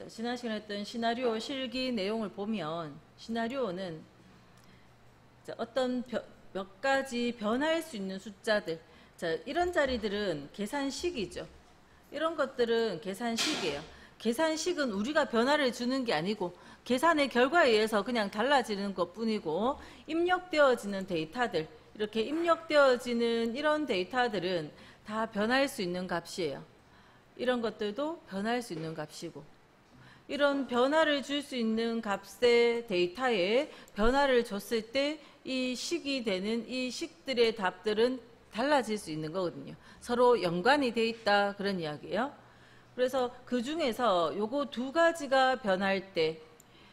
자, 지난 시간에 했던 시나리오 실기 내용을 보면 시나리오는 자, 어떤 몇 가지 변할 수 있는 숫자들, 자, 이런 자리들은 계산식이죠. 이런 것들은 계산식이에요. 계산식은 우리가 변화를 주는 게 아니고 계산의 결과에 의해서 그냥 달라지는 것 뿐이고, 입력되어지는 데이터들, 이렇게 입력되어지는 이런 데이터들은 다 변할 수 있는 값이에요. 이런 것들도 변할 수 있는 값이고, 이런 변화를 줄 수 있는 값의 데이터에 변화를 줬을 때 이 식이 되는 이 식들의 답들은 달라질 수 있는 거거든요. 서로 연관이 돼 있다, 그런 이야기예요. 그래서 그 중에서 요거 두 가지가 변할 때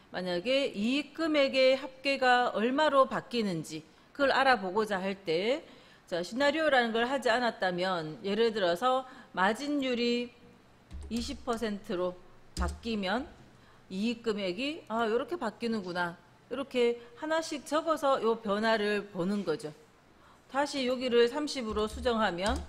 만약에 이익 금액의 합계가 얼마로 바뀌는지 그걸 알아보고자 할 때, 자, 시나리오라는 걸 하지 않았다면 예를 들어서 마진율이 20%로 바뀌면 이익 금액이 이렇게 바뀌는구나, 이렇게 하나씩 적어서 요 변화를 보는 거죠. 다시 여기를 30으로 수정하면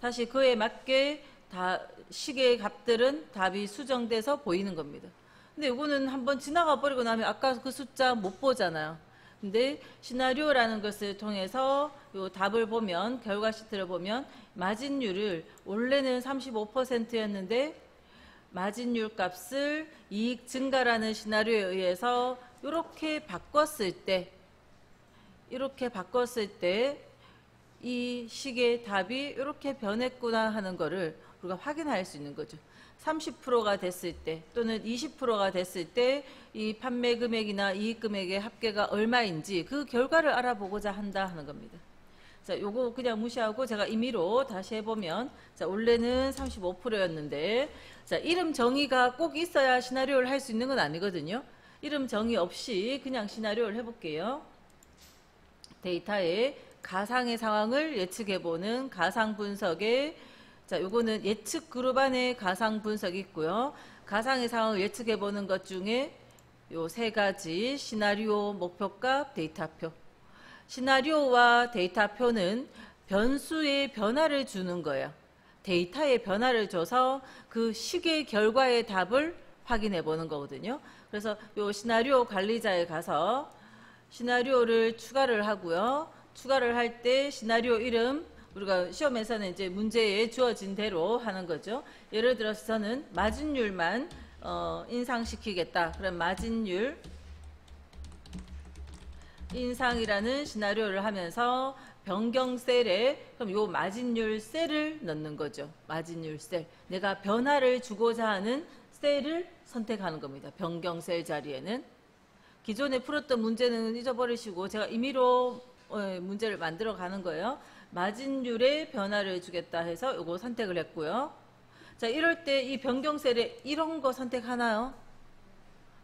다시 그에 맞게 다 식의 값들은 답이 수정돼서 보이는 겁니다. 근데 이거는 한번 지나가 버리고 나면 아까 그 숫자 못 보잖아요. 근데 시나리오라는 것을 통해서 요 답을 보면, 결과 시트를 보면 마진율을 원래는 35%였는데 마진율 값을 이익 증가라는 시나리오에 의해서 이렇게 바꿨을 때 이 식의 답이 이렇게 변했구나 하는 거를 우리가 확인할 수 있는 거죠. 30%가 됐을 때 또는 20%가 됐을 때 이 판매 금액이나 이익 금액의 합계가 얼마인지 그 결과를 알아보고자 한다 하는 겁니다. 자, 요거 그냥 무시하고 제가 임의로 다시 해보면, 자, 원래는 35%였는데, 자, 이름 정의가 꼭 있어야 시나리오를 할 수 있는 건 아니거든요. 이름 정의 없이 그냥 시나리오를 해볼게요. 데이터에 가상의 상황을 예측해보는 가상 분석에, 자, 요거는 예측 그룹 안에 가상 분석이 있고요. 가상의 상황을 예측해보는 것 중에 요 세 가지, 시나리오, 목표값, 데이터표. 시나리오와 데이터표는 변수의 변화를 주는 거예요. 데이터의 변화를 줘서 그 식의 결과의 답을 확인해 보는 거거든요. 그래서 요 시나리오 관리자에 가서 시나리오를 추가를 하고요. 추가를 할 때 시나리오 이름, 우리가 시험에서는 이제 문제에 주어진 대로 하는 거죠. 예를 들어서 저는 마진율만 인상시키겠다. 그럼 마진율 인상이라는 시나리오를 하면서 변경 셀에, 그럼 요 마진율 셀을 넣는 거죠. 마진율 셀. 내가 변화를 주고자 하는 셀을 선택하는 겁니다. 변경 셀 자리에는. 기존에 풀었던 문제는 잊어버리시고 제가 임의로 문제를 만들어 가는 거예요. 마진율에 변화를 주겠다 해서 요거 선택을 했고요. 자, 이럴 때 이 변경 셀에 이런 거 선택하나요?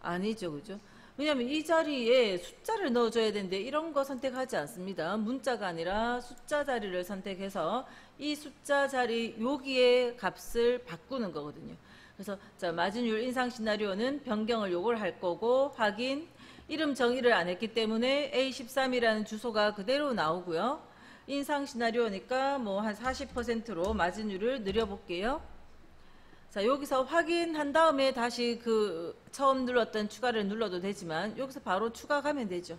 아니죠, 그죠? 왜냐하면 이 자리에 숫자를 넣어줘야 되는데 이런 거 선택하지 않습니다. 문자가 아니라 숫자 자리를 선택해서 이 숫자 자리 여기에 값을 바꾸는 거거든요. 그래서 자, 마진율 인상 시나리오는 변경을 요걸 할 거고, 확인, 이름 정의를 안 했기 때문에 A13이라는 주소가 그대로 나오고요. 인상 시나리오니까 뭐 한 40%로 마진율을 늘려볼게요. 자, 여기서 확인한 다음에 다시 그 처음 눌렀던 추가를 눌러도 되지만 여기서 바로 추가 가면 되죠.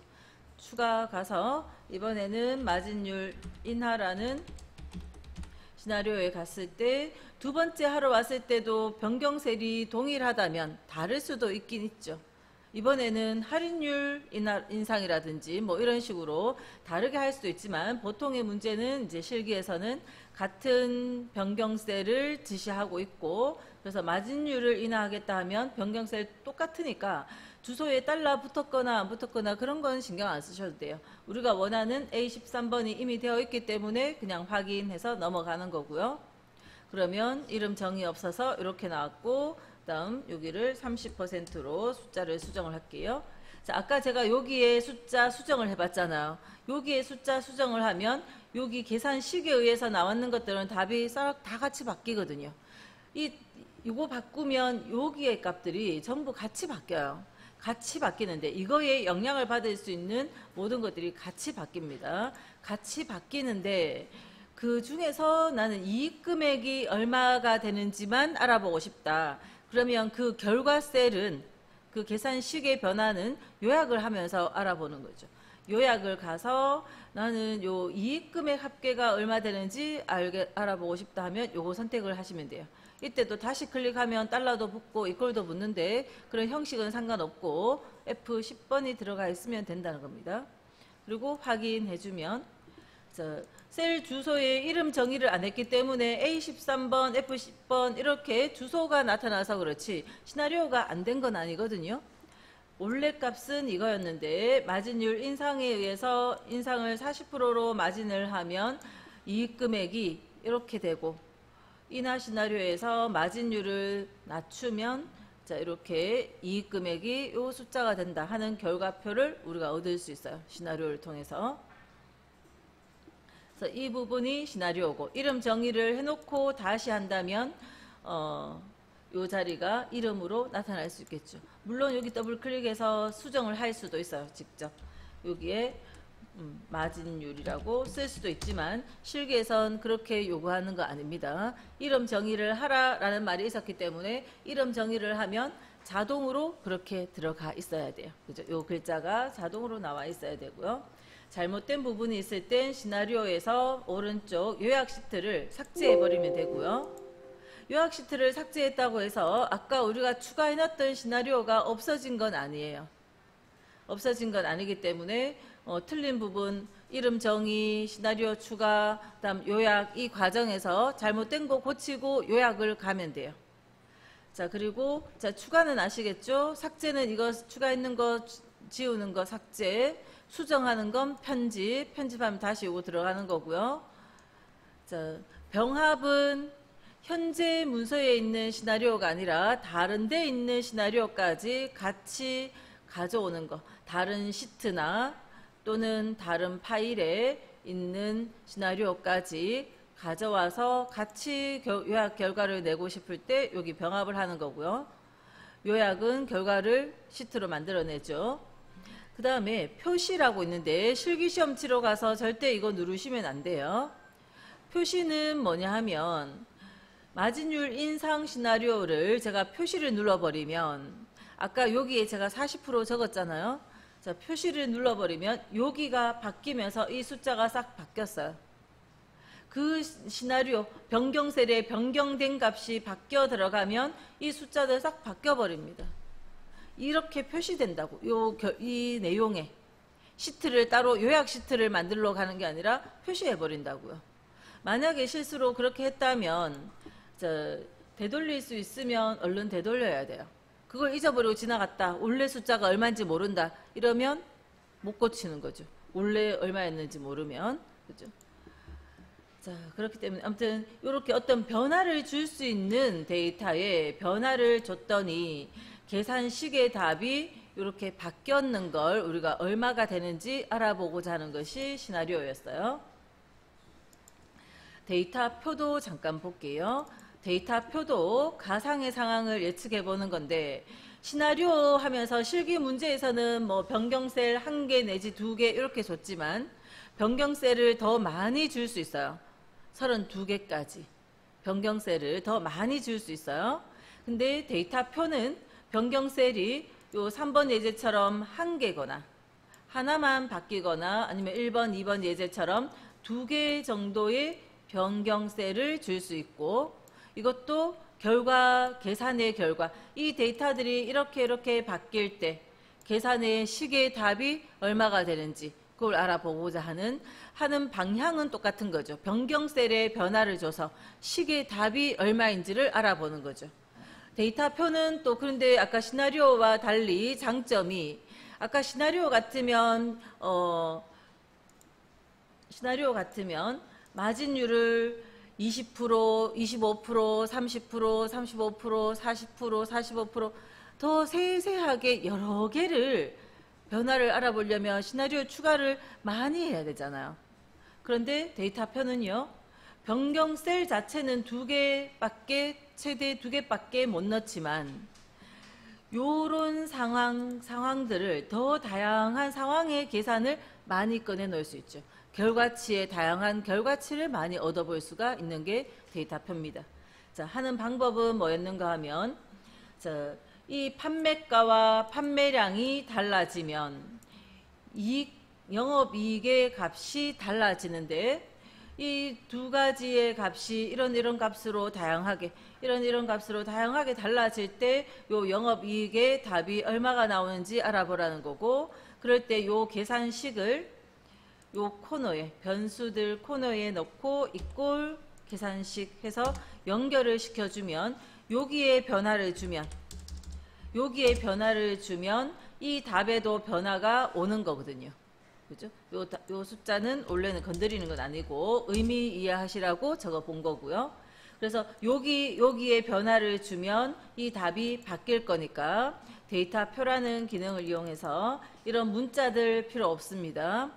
추가 가서 이번에는 마진율 인하라는 시나리오에 갔을 때 두 번째 하러 왔을 때도 변경셀이 동일하다면 다를 수도 있긴 있죠. 이번에는 할인율 인상이라든지 뭐 이런 식으로 다르게 할 수도 있지만, 보통의 문제는 이제 실기에서는 같은 변경셀을 지시하고 있고, 그래서 마진율을 인하하겠다 하면 변경셀 똑같으니까 주소에 달러 붙었거나 안 붙었거나 그런 건 신경 안 쓰셔도 돼요. 우리가 원하는 A13번이 이미 되어 있기 때문에 그냥 확인해서 넘어가는 거고요. 그러면 이름 정의 없어서 이렇게 나왔고, 다음 여기를 30%로 숫자를 수정을 할게요. 자, 아까 제가 여기에 숫자 수정을 해봤잖아요. 여기에 숫자 수정을 하면 여기 계산식에 의해서 나왔는 것들은 답이 싹 다 같이 바뀌거든요. 이거 바꾸면 여기의 값들이 전부 같이 바뀌어요. 같이 바뀌는데 이거에 영향을 받을 수 있는 모든 것들이 같이 바뀝니다. 같이 바뀌는데 그 중에서 나는 이익 금액이 얼마가 되는지만 알아보고 싶다. 그러면 그 결과 셀은 그 계산식의 변화는 요약을 하면서 알아보는 거죠. 요약을 가서 나는 요 이익금액 합계가 얼마 되는지 알아보고 싶다 하면 요거 선택을 하시면 돼요. 이때도 다시 클릭하면 달러도 붙고 이퀄도 붙는데 그런 형식은 상관없고 F10번이 들어가 있으면 된다는 겁니다. 그리고 확인해주면 셀 주소에 이름 정의를 안 했기 때문에 A13번, F10번 이렇게 주소가 나타나서 그렇지 시나리오가 안 된 건 아니거든요. 원래 값은 이거였는데 마진율 인상에 의해서 인상을 40%로 마진을 하면 이익금액이 이렇게 되고 인하 시나리오에서 마진율을 낮추면 이렇게 이익금액이 이 숫자가 된다 하는 결과표를 우리가 얻을 수 있어요. 시나리오를 통해서. 그래서 이 부분이 시나리오고 이름 정의를 해놓고 다시 한다면 이 자리가 이름으로 나타날 수 있겠죠. 물론 여기 더블 클릭해서 수정을 할 수도 있어요. 직접 여기에 마진율이라고 쓸 수도 있지만 실기에선 그렇게 요구하는 거 아닙니다. 이름 정의를 하라라는 말이 있었기 때문에 이름 정의를 하면 자동으로 그렇게 들어가 있어야 돼요. 그죠? 요 글자가 자동으로 나와 있어야 되고요. 잘못된 부분이 있을 땐 시나리오에서 오른쪽 요약 시트를 삭제해 버리면 되고요. 요약 시트를 삭제했다고 해서 아까 우리가 추가해 놨던 시나리오가 없어진 건 아니에요. 없어진 건 아니기 때문에 틀린 부분, 이름 정의, 시나리오 추가, 그다음 요약 이 과정에서 잘못된 거 고치고 요약을 가면 돼요. 자, 그리고 추가는 아시겠죠? 삭제는 이거 추가했는 거 지우는 거 삭제, 수정하는 건 편집, 편집하면 다시 이거 들어가는 거고요. 자, 병합은 현재 문서에 있는 시나리오가 아니라 다른 데 있는 시나리오까지 같이 가져오는 거. 다른 시트나 또는 다른 파일에 있는 시나리오까지 가져와서 같이 요약 결과를 내고 싶을 때 여기 병합을 하는 거고요. 요약은 결과를 시트로 만들어내죠. 그 다음에 표시라고 있는데 실기시험 치러 가서 절대 이거 누르시면 안 돼요. 표시는 뭐냐 하면 마진율 인상 시나리오를 제가 표시를 눌러버리면 아까 여기에 제가 40% 적었잖아요. 자, 표시를 눌러버리면 여기가 바뀌면서 이 숫자가 싹 바뀌었어요. 그 시나리오 변경셀에 변경된 값이 바뀌어 들어가면 이 숫자들 싹 바뀌어버립니다. 이렇게 표시된다고. 이 내용에 시트를 따로 요약 시트를 만들러 가는 게 아니라 표시해버린다고요. 만약에 실수로 그렇게 했다면 되돌릴 수 있으면 얼른 되돌려야 돼요. 그걸 잊어버리고 지나갔다. 원래 숫자가 얼마인지 모른다. 이러면 못 고치는 거죠. 원래 얼마였는지 모르면. 그죠? 자, 그렇기 때문에 아무튼 이렇게 어떤 변화를 줄 수 있는 데이터에 변화를 줬더니 계산식의 답이 이렇게 바뀌었는 걸 우리가 얼마가 되는지 알아보고자 하는 것이 시나리오였어요. 데이터 표도 잠깐 볼게요. 데이터 표도 가상의 상황을 예측해 보는 건데 시나리오 하면서 실기 문제에서는 뭐 변경셀 1개 내지 2개 이렇게 줬지만 변경셀을 더 많이 줄 수 있어요. 32개까지 변경셀을 더 많이 줄 수 있어요. 근데 데이터 표는 변경셀이 요 3번 예제처럼 1개거나 하나만 바뀌거나 아니면 1번, 2번 예제처럼 2개 정도의 변경셀을 줄 수 있고 이것도 결과, 계산의 결과 이 데이터들이 이렇게 바뀔 때 계산의 식의 답이 얼마가 되는지 그걸 알아보고자 하는 방향은 똑같은 거죠. 변경셀에 변화를 줘서 식의 답이 얼마인지를 알아보는 거죠. 데이터표는 또 그런데 아까 시나리오와 달리 장점이 아까 시나리오 같으면 마진율을 20%, 25%, 30%, 35%, 40%, 45%더 세세하게 여러 개를 변화를 알아보려면 시나리오 추가를 많이 해야 되잖아요. 그런데 데이터표는요. 변경셀 자체는 2개밖에 최대 2개밖에 못 넣지만 요런 상황들을 더 다양한 상황의 계산을 많이 꺼내 놓을 수 있죠. 결과치의 다양한 결과치를 많이 얻어볼 수가 있는 게 데이터표입니다. 자, 하는 방법은 뭐였는가 하면 자, 이 판매가와 판매량이 달라지면 영업이익의 값이 달라지는데, 이 두 가지의 값이 이런 값으로 다양하게 이런 값으로 다양하게 달라질 때 요 영업이익의 답이 얼마가 나오는지 알아보라는 거고, 그럴 때 요 계산식을 요 코너에, 변수들 코너에 넣고 이꼴 계산식 해서 연결을 시켜주면, 여기에 변화를 주면 이 답에도 변화가 오는 거거든요. 그죠? 요 숫자는 원래는 건드리는 건 아니고 의미 이해하시라고 적어 본 거고요. 그래서 여기에 변화를 주면 이 답이 바뀔 거니까 데이터표라는 기능을 이용해서 이런 문자들 필요 없습니다.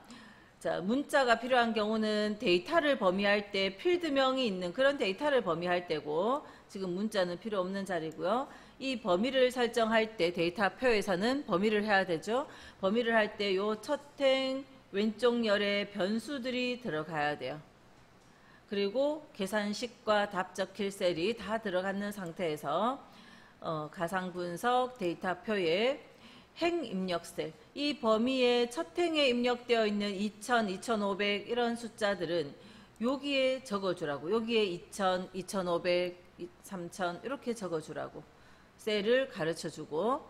자, 문자가 필요한 경우는 데이터를 범위할 때 필드명이 있는 그런 데이터를 범위할 때고, 지금 문자는 필요 없는 자리고요. 이 범위를 설정할 때 데이터표에서는 범위를 해야 되죠. 범위를 할 때 요 첫 행 왼쪽 열에 변수들이 들어가야 돼요. 그리고 계산식과 답 적힐 셀이 다 들어가는 상태에서 가상분석 데이터표에 행 입력 셀, 이 범위에 첫 행에 입력되어 있는 2000, 2500 이런 숫자들은 여기에 적어주라고, 여기에 2000, 2500, 3000 이렇게 적어주라고 셀을 가르쳐주고,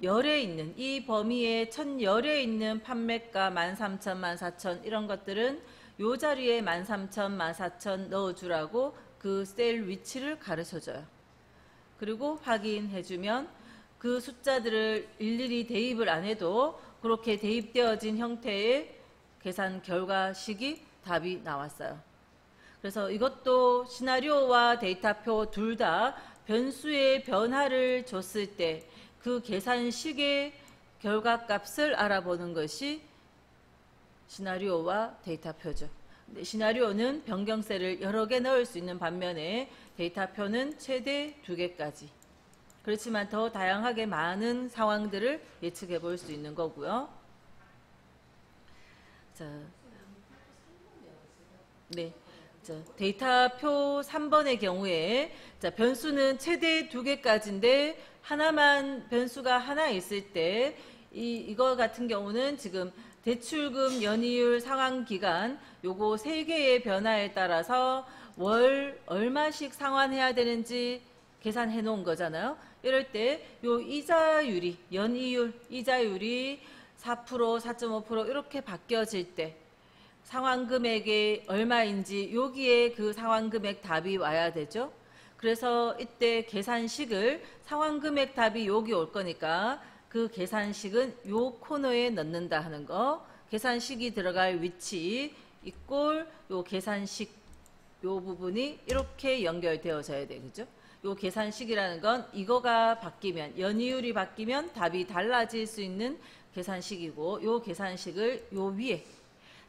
열에 있는 이 범위에 첫 열에 있는 판매가 13,000, 14,000 이런 것들은 요 자리에 13,000, 14,000 넣어주라고 그 셀 위치를 가르쳐줘요. 그리고 확인해주면 그 숫자들을 일일이 대입을 안 해도 그렇게 대입되어진 형태의 계산 결과식이 답이 나왔어요. 그래서 이것도 시나리오와 데이터표 둘 다 변수의 변화를 줬을 때 그 계산식의 결과값을 알아보는 것이 시나리오와 데이터표죠. 근데 시나리오는 변경셀을 여러 개 넣을 수 있는 반면에 데이터표는 최대 2개까지. 그렇지만 더 다양하게 많은 상황들을 예측해 볼 수 있는 거고요. 자, 네. 자, 데이터표 3번의 경우에 변수는 최대 2개까지인데 변수가 하나 있을 때 이거 같은 경우는 지금 대출금, 연이율, 상환기간 요거 3개의 변화에 따라서 월 얼마씩 상환해야 되는지 계산해 놓은 거잖아요. 이럴 때 요 이자율이, 연이율, 이자율이 4%, 4.5% 이렇게 바뀌어질 때 상환금액이 얼마인지 여기에 그 상환금액 답이 와야 되죠. 그래서 이때 계산식을 상환금액 답이 여기 올 거니까 그 계산식은 요 코너에 넣는다 하는 거, 계산식이 들어갈 위치 이꼴 요 계산식 요 부분이 이렇게 연결되어져야 돼. 그죠? 요 계산식이라는 건 이거가 바뀌면, 연이율이 바뀌면 답이 달라질 수 있는 계산식이고, 요 계산식을 요 위에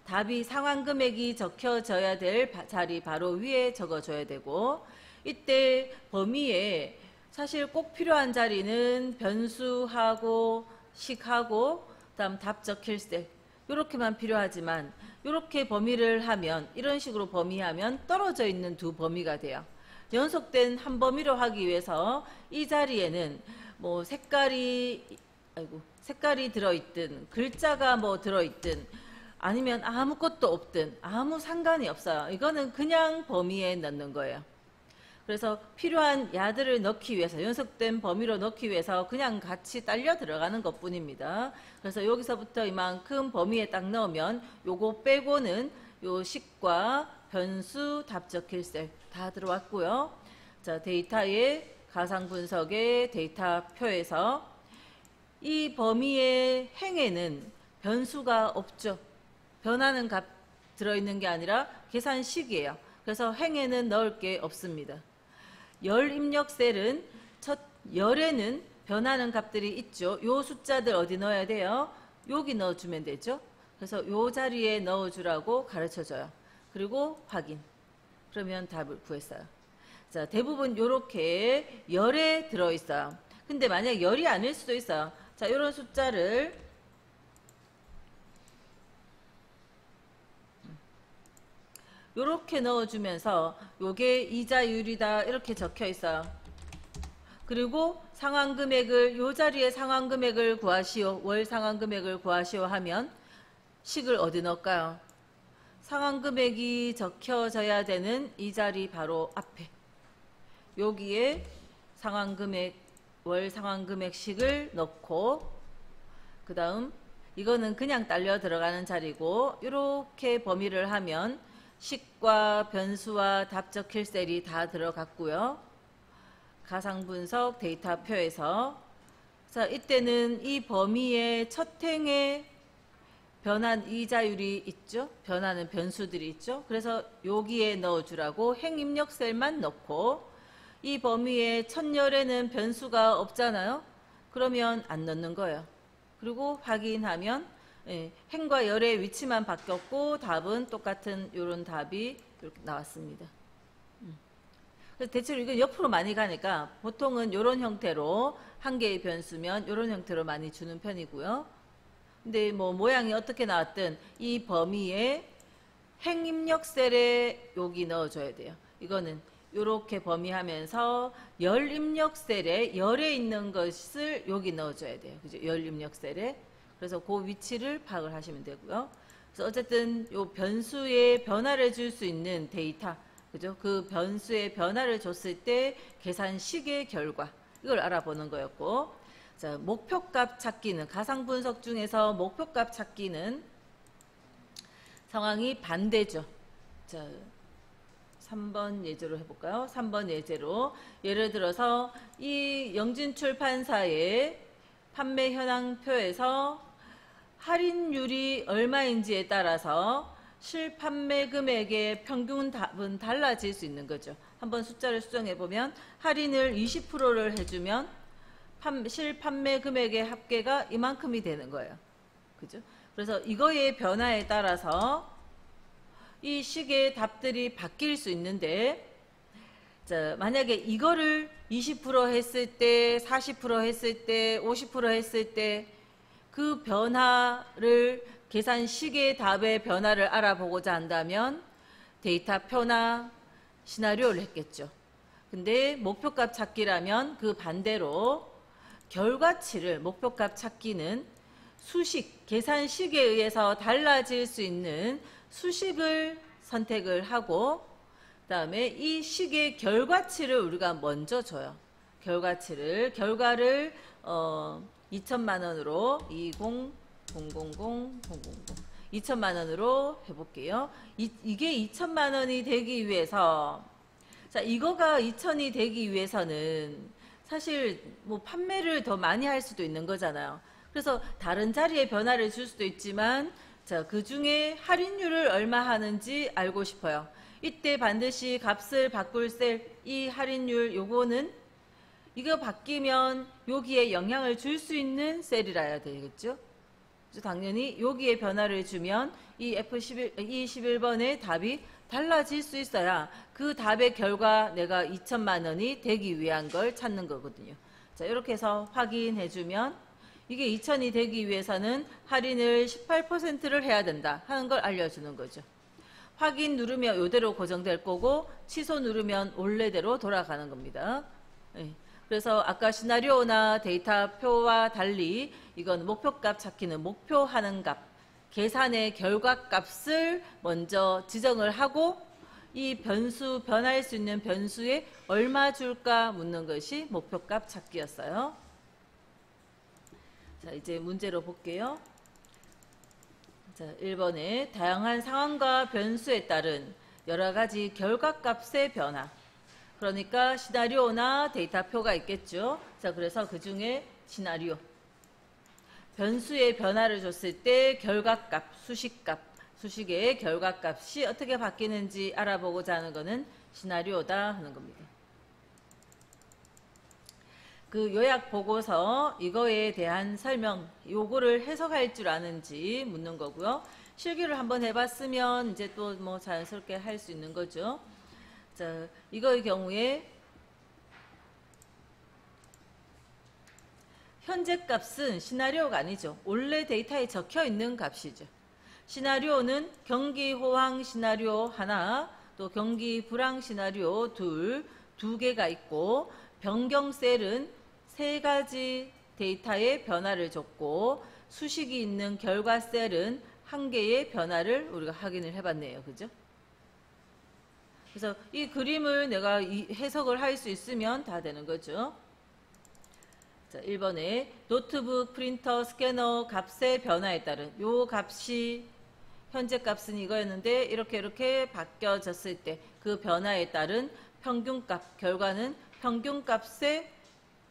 답이 상환금액이 적혀져야 될 자리 바로 위에 적어줘야 되고, 이때 범위에 사실 꼭 필요한 자리는 변수하고 식하고 그다음 답 적힐 셀 이렇게만 필요하지만, 이렇게 범위를 하면, 이런 식으로 범위하면 떨어져 있는 두 범위가 돼요. 연속된 한 범위로 하기 위해서 이 자리에는 뭐 색깔이 들어있든 글자가 뭐 들어있든 아니면 아무것도 없든 아무 상관이 없어요. 이거는 그냥 범위에 넣는 거예요. 그래서 필요한 야들을 넣기 위해서, 연속된 범위로 넣기 위해서 그냥 같이 딸려 들어가는 것 뿐입니다. 그래서 여기서부터 이만큼 범위에 딱 넣으면 요거 빼고는 요 식과 변수, 답 적힐 셀 다 들어왔고요. 자, 데이터의 가상 분석의 데이터표에서 이 범위의 행에는 변수가 없죠. 변하는 값 들어있는 게 아니라 계산식이에요. 그래서 행에는 넣을 게 없습니다. 열 입력 셀은 첫 열에는 변하는 값들이 있죠. 요 숫자들 어디 넣어야 돼요? 여기 넣어주면 되죠. 그래서 요 자리에 넣어주라고 가르쳐줘요. 그리고 확인. 그러면 답을 구했어요. 자, 대부분 요렇게 열에 들어있어요. 근데 만약 열이 아닐 수도 있어요. 자, 요런 숫자를 요렇게 넣어주면서 요게 이자율이다 이렇게 적혀 있어요. 그리고 상환금액을 요 자리에 상환금액을 구하시오. 월 상환금액을 구하시오 하면 식을 어디 넣을까요? 상환금액이 적혀져야 되는 이 자리 바로 앞에 여기에 상환금액 월 상환금액식을 넣고 그 다음 이거는 그냥 딸려 들어가는 자리고 이렇게 범위를 하면 식과 변수와 답 적힐 셀이 다 들어갔고요. 가상분석 데이터표에서 자 이때는 이 범위의 첫 행에 변환 이자율이 있죠. 변하는 변수들이 있죠. 그래서 여기에 넣어주라고 행 입력 셀만 넣고 이 범위의 첫 열에는 변수가 없잖아요. 그러면 안 넣는 거예요. 그리고 확인하면 행과 열의 위치만 바뀌었고 답은 똑같은 이런 답이 이렇게 나왔습니다. 그래서 대체로 이건 옆으로 많이 가니까 보통은 이런 형태로 한 개의 변수면 이런 형태로 많이 주는 편이고요. 근데 뭐 모양이 어떻게 나왔든 이 범위에 행 입력 셀에 여기 넣어줘야 돼요. 이거는 이렇게 범위하면서 열 입력 셀에 열에 있는 것을 여기 넣어줘야 돼요. 그죠? 열 입력 셀에. 그래서 그 위치를 파악을 하시면 되고요. 그래서 어쨌든 요 변수에 변화를 줄 수 있는 데이터, 그죠? 그 변수에 변화를 줬을 때 계산식의 결과 이걸 알아보는 거였고, 자 목표값 찾기는 가상 분석 중에서 목표값 찾기는 상황이 반대죠. 자. 3번 예제로 해볼까요? 3번 예제로 예를 들어서 이 영진출판사의 판매 현황표에서 할인율이 얼마인지에 따라서 실판매 금액의 평균 답은 달라질 수 있는 거죠. 한번 숫자를 수정해 보면 할인을 20%를 해주면 실판매 금액의 합계가 이만큼이 되는 거예요. 그죠? 그래서 이거의 변화에 따라서 이 식의 답들이 바뀔 수 있는데 자, 만약에 이거를 20% 했을 때 40% 했을 때 50% 했을 때 그 변화를 계산식의 답의 변화를 알아보고자 한다면 데이터표나 시나리오를 했겠죠. 근데 목표값 찾기라면 그 반대로 결과치를 목표값 찾기는 수식, 계산식에 의해서 달라질 수 있는 수식을 선택을 하고 그다음에 이 식의 결과치를 우리가 먼저 줘요. 결과를 2천만 원으로 2천만 원으로 해볼게요. 이게 2천만 원이 되기 위해서 자 이거가 2천이 되기 위해서는 사실 뭐 판매를 더 많이 할 수도 있는 거잖아요. 그래서 다른 자리에 변화를 줄 수도 있지만 자, 그 중에 할인율을 얼마 하는지 알고 싶어요. 이때 반드시 값을 바꿀 셀, 이 할인율 요거는 이거 바뀌면 여기에 영향을 줄 수 있는 셀이라야 되겠죠. 그래서 당연히 여기에 변화를 주면 이 F11번의 답이 달라질 수 있어야 그 답의 결과 내가 2천만 원이 되기 위한 걸 찾는 거거든요. 자, 이렇게 해서 확인해 주면 이게 2천이 되기 위해서는 할인을 18%를 해야 된다 하는 걸 알려주는 거죠. 확인 누르면 이대로 고정될 거고 취소 누르면 원래대로 돌아가는 겁니다. 네. 그래서 아까 시나리오나 데이터표와 달리 이건 목표값 찾기는 목표하는 값, 계산의 결과값을 먼저 지정을 하고 이 변수, 변할 수 있는 변수에 얼마 줄까 묻는 것이 목표값 찾기였어요. 자, 이제 문제로 볼게요. 자, 1번에 다양한 상황과 변수에 따른 여러 가지 결과값의 변화. 그러니까 시나리오나 데이터표가 있겠죠. 자, 그래서 그 중에 시나리오. 변수의 변화를 줬을 때 결과값, 수식값, 수식의 결과값이 어떻게 바뀌는지 알아보고자 하는 것은 시나리오다 하는 겁니다. 그 요약 보고서 이거에 대한 설명, 요거를 해석할 줄 아는지 묻는 거고요. 실기를 한번 해봤으면 이제 또 뭐 자연스럽게 할 수 있는 거죠. 자, 이거의 경우에 현재 값은 시나리오가 아니죠. 원래 데이터에 적혀 있는 값이죠. 시나리오는 경기 호황 시나리오 하나, 또 경기 불황 시나리오 두 개가 있고 변경 셀은 세 가지 데이터의 변화를 줬고 수식이 있는 결과 셀은 한 개의 변화를 우리가 확인을 해봤네요. 그죠? 그래서 이 그림을 내가 해석을 할 수 있으면 다 되는 거죠. 자, 1번에 노트북, 프린터, 스캐너 값의 변화에 따른 요 값이 현재 값은 이거였는데 이렇게 바뀌어졌을 때 그 변화에 따른 평균값, 결과는 평균값의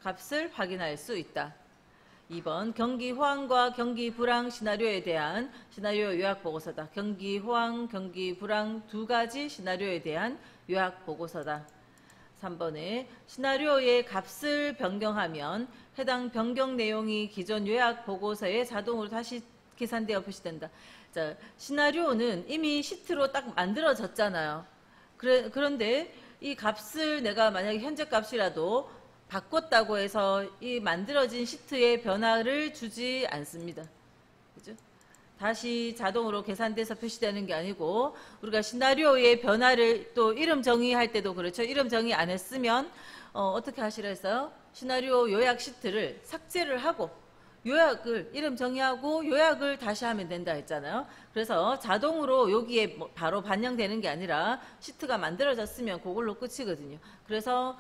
값을 확인할 수 있다. 2번 경기 호황과 경기 불황 시나리오에 대한 시나리오 요약 보고서다. 경기 호황, 경기 불황 두 가지 시나리오에 대한 요약 보고서다. 3번에 시나리오의 값을 변경하면 해당 변경 내용이 기존 요약 보고서에 자동으로 다시 계산되어 표시된다. 자, 시나리오는 이미 시트로 딱 만들어졌잖아요. 그런데 이 값을 내가 만약에 현재 값이라도 바꿨다고 해서 이 만들어진 시트의 변화를 주지 않습니다. 그죠? 다시 자동으로 계산돼서 표시되는 게 아니고 우리가 시나리오의 변화를 또 이름 정의할 때도 그렇죠. 이름 정의 안 했으면 어떻게 하시라 했어요? 시나리오 요약 시트를 삭제를 하고 요약을 이름 정의하고 요약을 다시 하면 된다 했잖아요. 그래서 자동으로 여기에 바로 반영되는 게 아니라 시트가 만들어졌으면 그걸로 끝이거든요. 그래서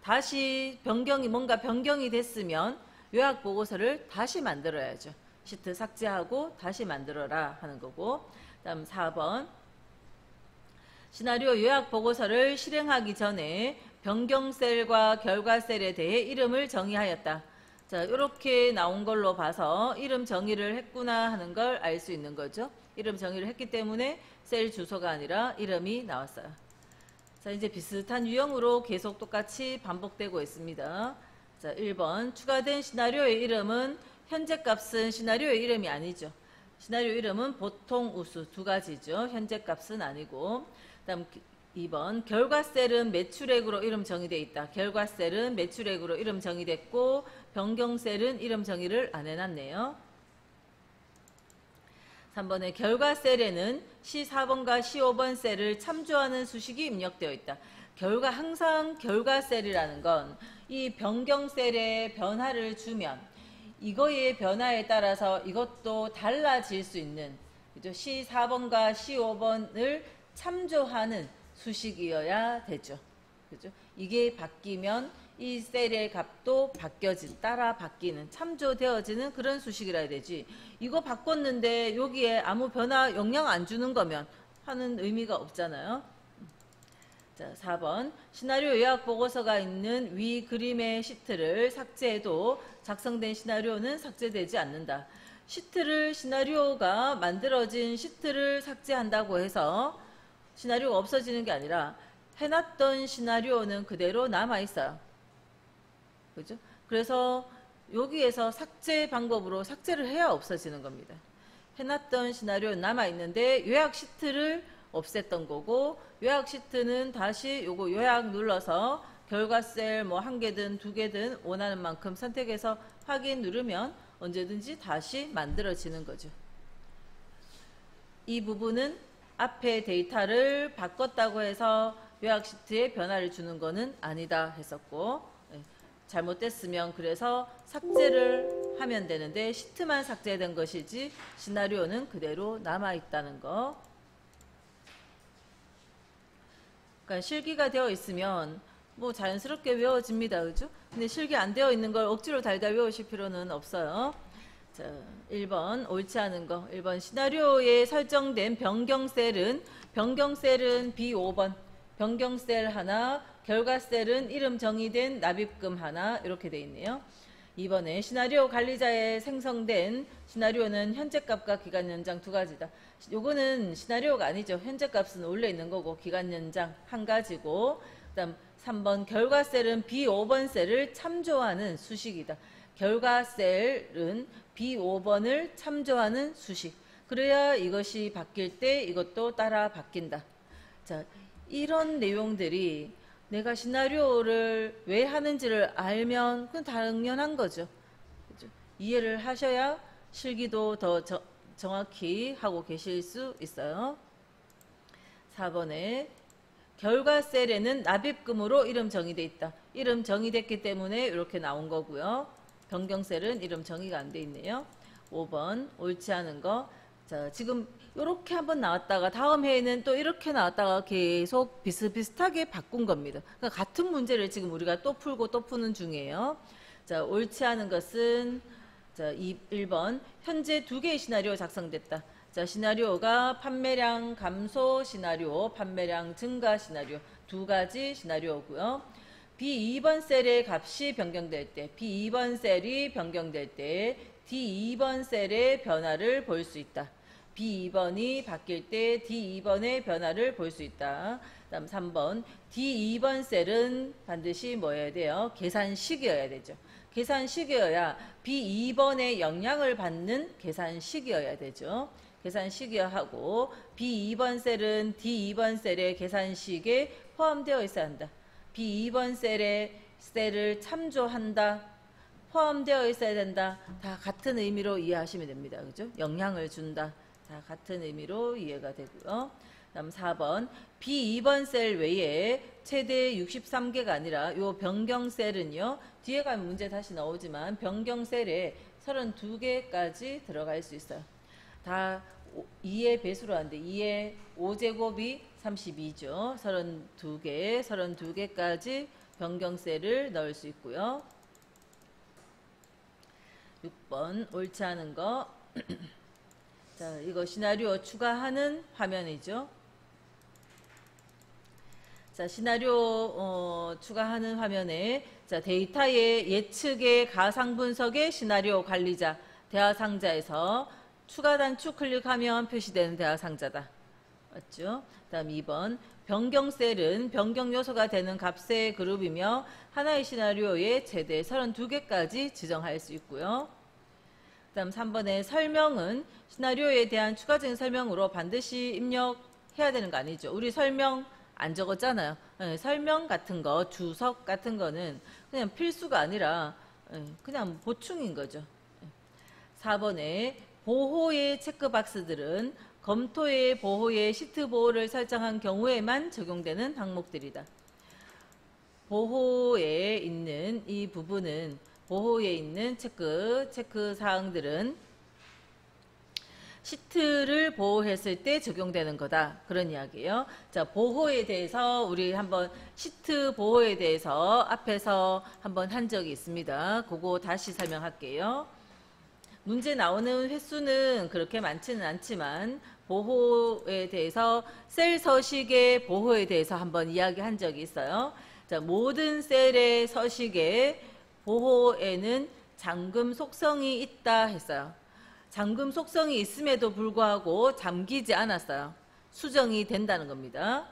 다시 뭔가 변경이 됐으면 요약 보고서를 다시 만들어야죠. 시트 삭제하고 다시 만들어라 하는 거고. 다음 4번 시나리오 요약 보고서를 실행하기 전에 변경 셀과 결과 셀에 대해 이름을 정의하였다. 자, 이렇게 나온 걸로 봐서 이름 정의를 했구나 하는 걸 알 수 있는 거죠. 이름 정의를 했기 때문에 셀 주소가 아니라 이름이 나왔어요. 자, 이제 비슷한 유형으로 계속 똑같이 반복되고 있습니다. 자, 1번 추가된 시나리오의 이름은 현재 값은 시나리오의 이름이 아니죠. 시나리오 이름은 보통 우수 두 가지죠. 현재 값은 아니고. 다음 2번 결과 셀은 매출액으로 이름 정의되어 있다. 결과 셀은 매출액으로 이름 정의됐고 변경 셀은 이름 정의를 안 해놨네요. 3번에 결과 셀에는 C4번과 C5번 셀을 참조하는 수식이 입력되어 있다. 항상 결과 셀이라는 건 이 변경 셀에 변화를 주면 이거의 변화에 따라서 이것도 달라질 수 있는 그죠? C4번과 C5번을 참조하는 수식이어야 되죠. 그죠? 이게 바뀌면 이 셀의 값도 따라 바뀌는, 참조되어지는 그런 수식이라 해야 되지. 이거 바꿨는데 여기에 아무 변화, 영향 안 주는 거면 하는 의미가 없잖아요. 자, 4번. 시나리오 요약 보고서가 있는 위 그림의 시트를 삭제해도 작성된 시나리오는 삭제되지 않는다. 시나리오가 만들어진 시트를 삭제한다고 해서 시나리오가 없어지는 게 아니라 해놨던 시나리오는 그대로 남아있어요. 그죠? 그래서 여기에서 삭제 방법으로 삭제를 해야 없어지는 겁니다. 해놨던 시나리오는 남아있는데 요약 시트를 없앴던 거고 요약 시트는 다시 요거 요약 눌러서 결과 셀 뭐 한 개든 두 개든 원하는 만큼 선택해서 확인 누르면 언제든지 다시 만들어지는 거죠. 이 부분은 앞에 데이터를 바꿨다고 해서 요약 시트에 변화를 주는 거는 아니다 했었고 잘못됐으면 그래서 삭제를 하면 되는데 시트만 삭제된 것이지 시나리오는 그대로 남아있다는 거. 그러니까 실기가 되어 있으면 뭐 자연스럽게 외워집니다. 그죠? 근데 실기 안 되어 있는 걸 억지로 달달 외우실 필요는 없어요. 자, 1번 옳지 않은 거. 1번 시나리오에 설정된 변경셀은 B5번 변경셀 하나, 결과 셀은 이름 정의된 납입금 하나 이렇게 돼 있네요. 2번에 시나리오 관리자에 생성된 시나리오는 현재 값과 기간 연장 두 가지다. 요거는 시나리오가 아니죠. 현재 값은 원래 있는 거고 기간 연장 한 가지고. 그다음 3번 결과 셀은 B5번 셀을 참조하는 수식이다. 결과 셀은 B5번을 참조하는 수식. 그래야 이것이 바뀔 때 이것도 따라 바뀐다. 자, 이런 내용들이 내가 시나리오를 왜 하는지를 알면 그건 당연한 거죠. 그죠? 이해를 하셔야 실기도 더 정확히 하고 계실 수 있어요. 4번에 결과 셀에는 납입금으로 이름 정의돼 있다. 이름 정의됐기 때문에 이렇게 나온 거고요. 변경 셀은 이름 정의가 안 돼 있네요. 5번 옳지 않은 거. 자, 지금 이렇게 한번 나왔다가 다음 해에는 또 이렇게 나왔다가 계속 비슷비슷하게 바꾼 겁니다. 그러니까 같은 문제를 지금 우리가 또 풀고 또 푸는 중이에요. 자, 옳지 않은 것은 자, 1번 현재 2개의 시나리오 작성됐다. 자, 시나리오가 판매량 감소 시나리오, 판매량 증가 시나리오 2가지 시나리오고요. B2번 셀의 값이 변경될 때, B2번 셀이 변경될 때 D2번 셀의 변화를 볼 수 있다. B2번이 바뀔 때 D2번의 변화를 볼 수 있다. 다음 3번 D2번 셀은 반드시 뭐여야 돼요? 계산식이어야 되죠. 계산식이어야 B2번의 영향을 받는 계산식이어야 되죠. 계산식이어야 하고 B2번 셀은 D2번 셀의 계산식에 포함되어 있어야 한다. B2번 셀을 참조한다. 포함되어 있어야 된다. 다 같은 의미로 이해하시면 됩니다. 그죠? 영향을 준다. 다 같은 의미로 이해가 되고요. 다음 4번 B2번 셀 외에 최대 63개가 아니라 요 변경 셀은요. 뒤에 가면 문제 다시 나오지만 변경 셀에 32개까지 들어갈 수 있어요. 다 2의 배수로 하는데 2의 5제곱이 32죠. 32개까지 변경 셀을 넣을 수 있고요. 6번 옳지 않은 거. 자, 이거 시나리오 추가하는 화면이죠. 자, 시나리오 추가하는 화면에 자, 데이터의 예측의 가상 분석의 시나리오 관리자 대화 상자에서 추가 단축 클릭하면 표시되는 대화 상자다. 맞죠? 다음 2번 변경 셀은 변경 요소가 되는 값의 그룹이며 하나의 시나리오에 최대 32개까지 지정할 수 있고요. 다음 3번의 설명은 시나리오에 대한 추가적인 설명으로 반드시 입력해야 되는 거 아니죠. 우리 설명 안 적었잖아요. 네, 설명 같은 거, 주석 같은 거는 그냥 필수가 아니라 그냥 보충인 거죠. 4번에 보호의 체크박스들은 검토의 보호의 시트 보호를 설정한 경우에만 적용되는 항목들이다. 보호에 있는 이 부분은 보호에 있는 체크 사항들은 시트를 보호했을 때 적용되는 거다. 그런 이야기예요. 자, 보호에 대해서 우리 한번 시트 보호에 대해서 앞에서 한번 한 적이 있습니다. 그거 다시 설명할게요. 문제 나오는 횟수는 그렇게 많지는 않지만 보호에 대해서 셀 서식의 보호에 대해서 한번 이야기한 적이 있어요. 자, 모든 셀의 서식의 보호에는 잠금 속성이 있다 했어요. 잠금 속성이 있음에도 불구하고 잠기지 않았어요. 수정이 된다는 겁니다.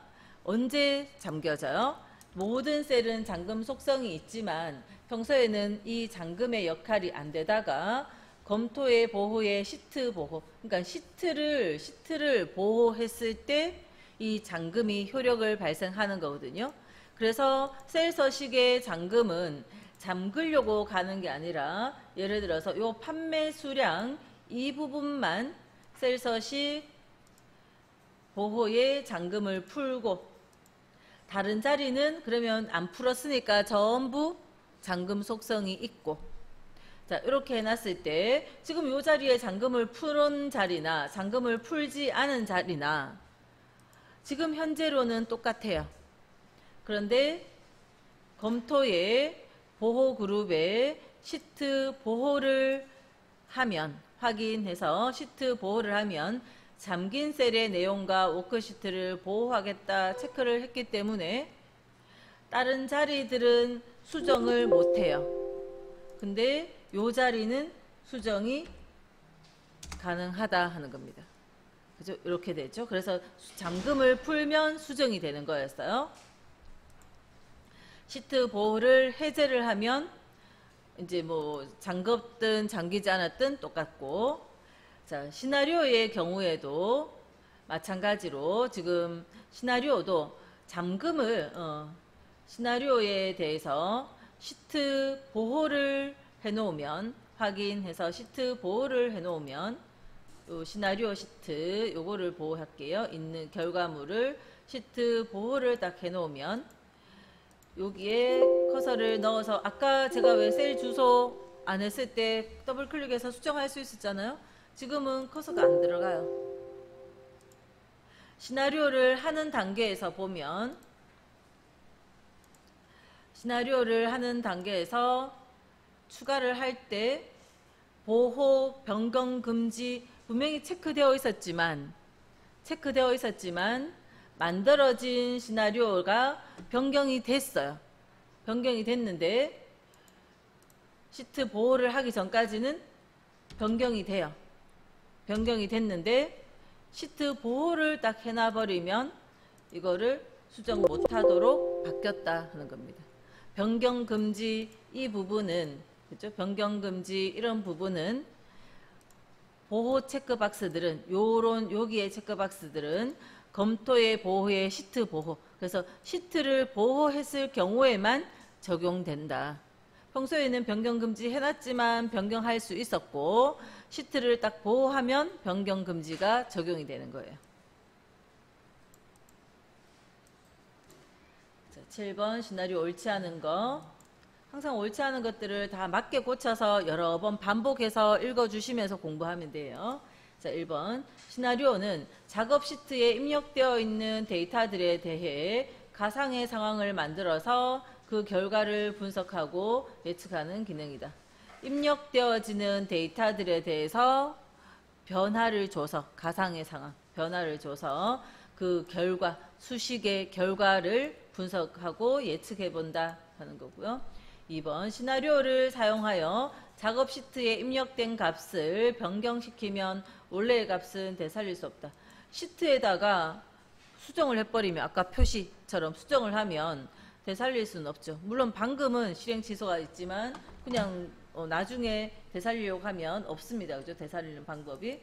언제 잠겨져요? 모든 셀은 잠금 속성이 있지만 평소에는 이 잠금의 역할이 안 되다가 검토의 보호의 시트 보호, 그러니까 시트를 보호했을 때 이 잠금이 효력을 발생하는 거거든요. 그래서 셀 서식의 잠금은 잠그려고 가는 게 아니라 예를 들어서 이 판매 수량 이 부분만 셀 서식 보호의 잠금을 풀고 다른 자리는 그러면 안 풀었으니까 전부 잠금 속성이 있고 자, 이렇게 해놨을 때 지금 이 자리에 잠금을 푸는 자리나 잠금을 풀지 않은 자리나 지금 현재로는 똑같아요. 그런데 검토의 보호 그룹에 시트 보호를 하면 확인해서 시트 보호를 하면 잠긴 셀의 내용과 워크시트를 보호하겠다 체크를 했기 때문에 다른 자리들은 수정을 못해요. 근데 이 자리는 수정이 가능하다 하는 겁니다. 그죠? 이렇게 되죠. 그래서 잠금을 풀면 수정이 되는 거였어요. 시트 보호를 해제를 하면 이제 뭐 잠겼든 잠기지 않았든 똑같고 자, 시나리오의 경우에도 마찬가지로 지금 시나리오도 잠금을 시나리오에 대해서 시트 보호를 해놓으면 확인해서 시트 보호를 해놓으면 요 시나리오 시트 요거를 보호할게요. 있는 결과물을 시트 보호를 딱 해놓으면 여기에 커서를 넣어서 아까 제가 왜 셀 주소 안 했을 때 더블 클릭해서 수정할 수 있었잖아요. 지금은 커서가 안 들어가요. 시나리오를 하는 단계에서 보면 시나리오를 하는 단계에서 추가를 할 때 보호, 변경, 금지 분명히 체크되어 있었지만 만들어진 시나리오가 변경이 됐어요. 변경이 됐는데 시트 보호를 하기 전까지는 변경이 돼요. 변경이 됐는데 시트 보호를 딱 해놔버리면 이거를 수정 못하도록 바뀌었다 하는 겁니다. 변경 금지 이 부분은 그죠? 변경 금지 이런 부분은 보호 체크박스들은 여기에 체크박스들은 검토의 보호의 시트 보호. 그래서 시트를 보호했을 경우에만 적용된다. 평소에는 변경 금지 해놨지만 변경할 수 있었고 시트를 딱 보호하면 변경 금지가 적용이 되는 거예요. 자, 7번 시나리오 옳지 않은 거. 항상 옳지 않은 것들을 다 맞게 고쳐서 여러 번 반복해서 읽어주시면서 공부하면 돼요. 자, 1번 시나리오는 작업 시트에 입력되어 있는 데이터들에 대해 가상의 상황을 만들어서 그 결과를 분석하고 예측하는 기능이다. 입력되어지는 데이터들에 대해서 변화를 줘서 가상의 상황, 변화를 줘서 그 결과, 수식의 결과를 분석하고 예측해 본다 하는 거고요. 2번 시나리오를 사용하여 작업 시트에 입력된 값을 변경시키면 원래의 값은 되살릴 수 없다. 시트에다가 수정을 해버리면 아까 표시처럼 수정을 하면 되살릴 수는 없죠. 물론 방금은 실행 취소가 있지만 그냥 나중에 되살리려고 하면 없습니다. 그죠? 되살리는 방법이.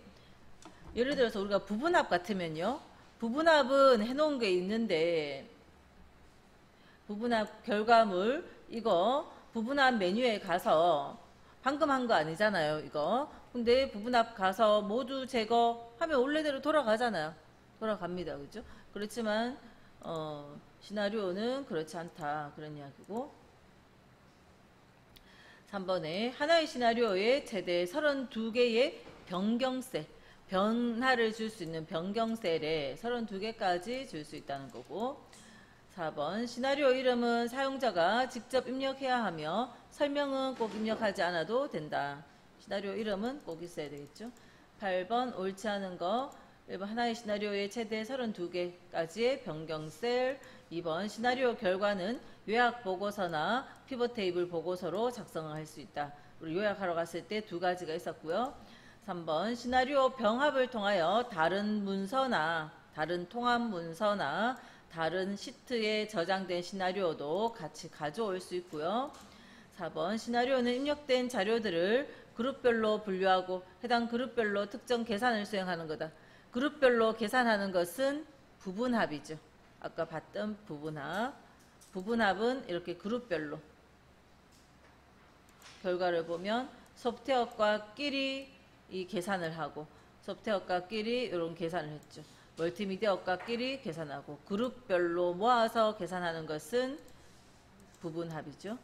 예를 들어서 우리가 부분합 같으면요. 부분합은 해놓은 게 있는데 부분합 결과물 이거 부분합 메뉴에 가서 방금 한 거 아니잖아요. 이거. 근데 부분합 가서 모두 제거하면 원래대로 돌아가잖아요. 돌아갑니다. 그죠? 그렇지만 시나리오는 그렇지 않다. 그런 이야기고. 3번에 하나의 시나리오에 최대 32개의 변경셀, 변화를 줄 수 있는 변경셀에 32개까지 줄 수 있다는 거고. 4번 시나리오 이름은 사용자가 직접 입력해야 하며 설명은 꼭 입력하지 않아도 된다. 시나리오 이름은 꼭 있어야 되겠죠. 8번 옳지 않은 거. 1번 하나의 시나리오에 최대 32개까지의 변경셀. 2번 시나리오 결과는 요약 보고서나 피벗 테이블 보고서로 작성을 할 수 있다. 우리 요약하러 갔을 때 두 가지가 있었고요. 3번 시나리오 병합을 통하여 다른 문서나 다른 통합 문서나 다른 시트에 저장된 시나리오도 같이 가져올 수 있고요. 4번 시나리오는 입력된 자료들을 그룹별로 분류하고 해당 그룹별로 특정 계산을 수행하는 거다. 그룹별로 계산하는 것은 부분합이죠. 아까 봤던 부분합. 부분합은 이렇게 그룹별로 결과를 보면 소프트웨어과끼리 이 계산을 하고 소프트웨어과끼리 이런 계산을 했죠. 멀티미디어과끼리 계산하고 그룹별로 모아서 계산하는 것은 부분합이죠.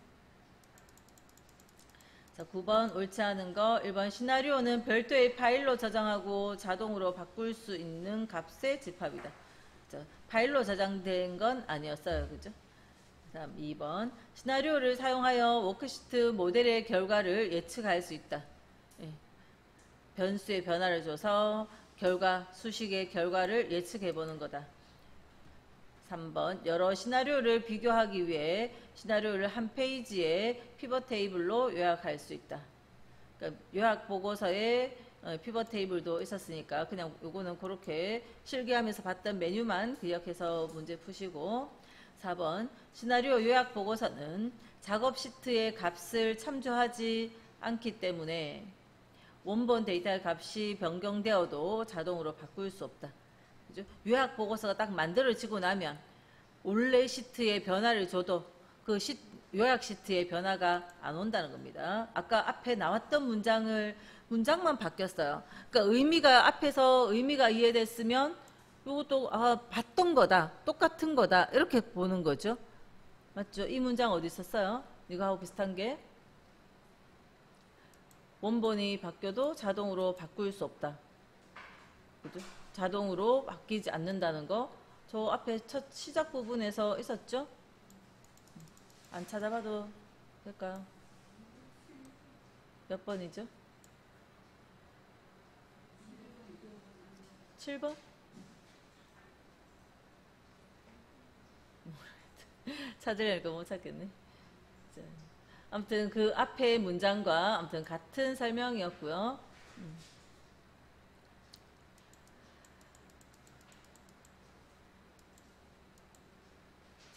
자, 9번 옳지 않은 거. 1번 시나리오는 별도의 파일로 저장하고 자동으로 바꿀 수 있는 값의 집합이다. 자, 파일로 저장된 건 아니었어요. 그죠? 다음 2번 시나리오를 사용하여 워크시트 모델의 결과를 예측할 수 있다. 예. 변수의 변화를 줘서 결과, 수식의 결과를 예측해 보는 거다. 3번 여러 시나리오를 비교하기 위해 시나리오를 한 페이지에 피벗 테이블로 요약할 수 있다. 그러니까 요약 보고서에 피벗 테이블도 있었으니까 그냥 요거는 그렇게 실기하면서 봤던 메뉴만 기억해서 문제 푸시고. 4번 시나리오 요약 보고서는 작업 시트의 값을 참조하지 않기 때문에 원본 데이터의 값이 변경되어도 자동으로 바꿀 수 없다. 그죠? 요약 보고서가 딱 만들어지고 나면 원래 시트에 변화를 줘도 그 요약 시트의 변화가 안 온다는 겁니다. 아까 앞에 나왔던 문장만 바뀌었어요. 그러니까 앞에서 의미가 이해됐으면 이것도 봤던 거다, 똑같은 거다 이렇게 보는 거죠. 맞죠? 이 문장 어디 있었어요? 이거하고 비슷한 게 원본이 바뀌어도 자동으로 바꿀 수 없다. 그죠? 자동으로 바뀌지 않는다는 거. 저 앞에 첫 시작 부분에서 있었죠? 안 찾아봐도 될까요? 몇 번이죠? 7번? 찾으려니까 못 찾겠네. 자, 아무튼 그 앞에 문장과 아무튼 같은 설명이었고요.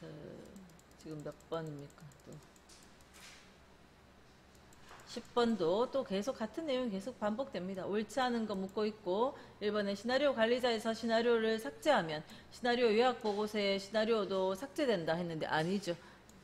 자, 지금 몇 번입니까? 또 10번도 또 계속 같은 내용이 계속 반복됩니다. 옳지 않은 거 묻고 있고 1번에 시나리오 관리자에서 시나리오를 삭제하면 시나리오 요약 보고서에 시나리오도 삭제된다 했는데 아니죠.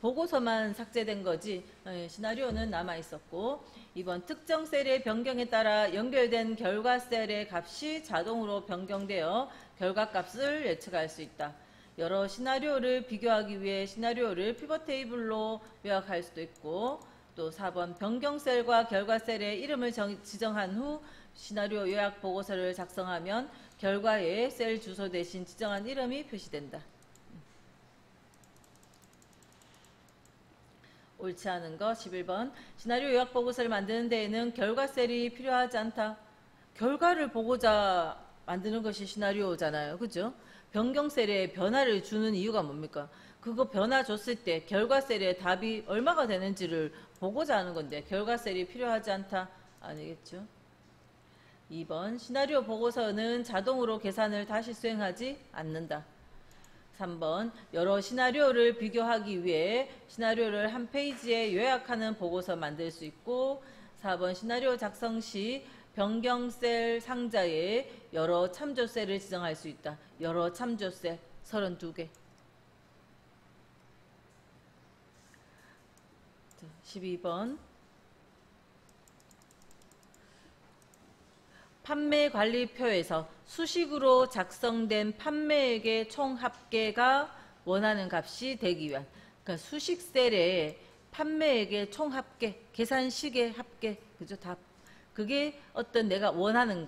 보고서만 삭제된 거지 시나리오는 남아 있었고 2번 특정 셀의 변경에 따라 연결된 결과 셀의 값이 자동으로 변경되어 결과 값을 예측할 수 있다. 여러 시나리오를 비교하기 위해 시나리오를 피벗 테이블로 요약할 수도 있고 또 4번 변경셀과 결과셀의 이름을 지정한 후 시나리오 요약 보고서를 작성하면 결과에 셀 주소 대신 지정한 이름이 표시된다. 옳지 않은 거 11번 시나리오 요약 보고서를 만드는 데에는 결과셀이 필요하지 않다. 결과를 보고자 만드는 것이 시나리오잖아요. 그죠? 변경셀에 변화를 주는 이유가 뭡니까? 그거 변화 줬을 때 결과셀의 답이 얼마가 되는지를 보고자 하는 건데 결과셀이 필요하지 않다. 아니겠죠? 2번 시나리오 보고서는 자동으로 계산을 다시 수행하지 않는다. 3번 여러 시나리오를 비교하기 위해 시나리오를 한 페이지에 요약하는 보고서 만들 수 있고 4번 시나리오 작성 시 변경셀 상자에 여러 참조셀을 지정할 수 있다. 여러 참조셀 32개. 12번 판매 관리표에서 수식으로 작성된 판매액의 총 합계가 원하는 값이 되기 위한 그러니까 수식 셀에 판매액의 총 합계, 계산식의 합계, 그죠? 답. 그게 어떤 내가 원하는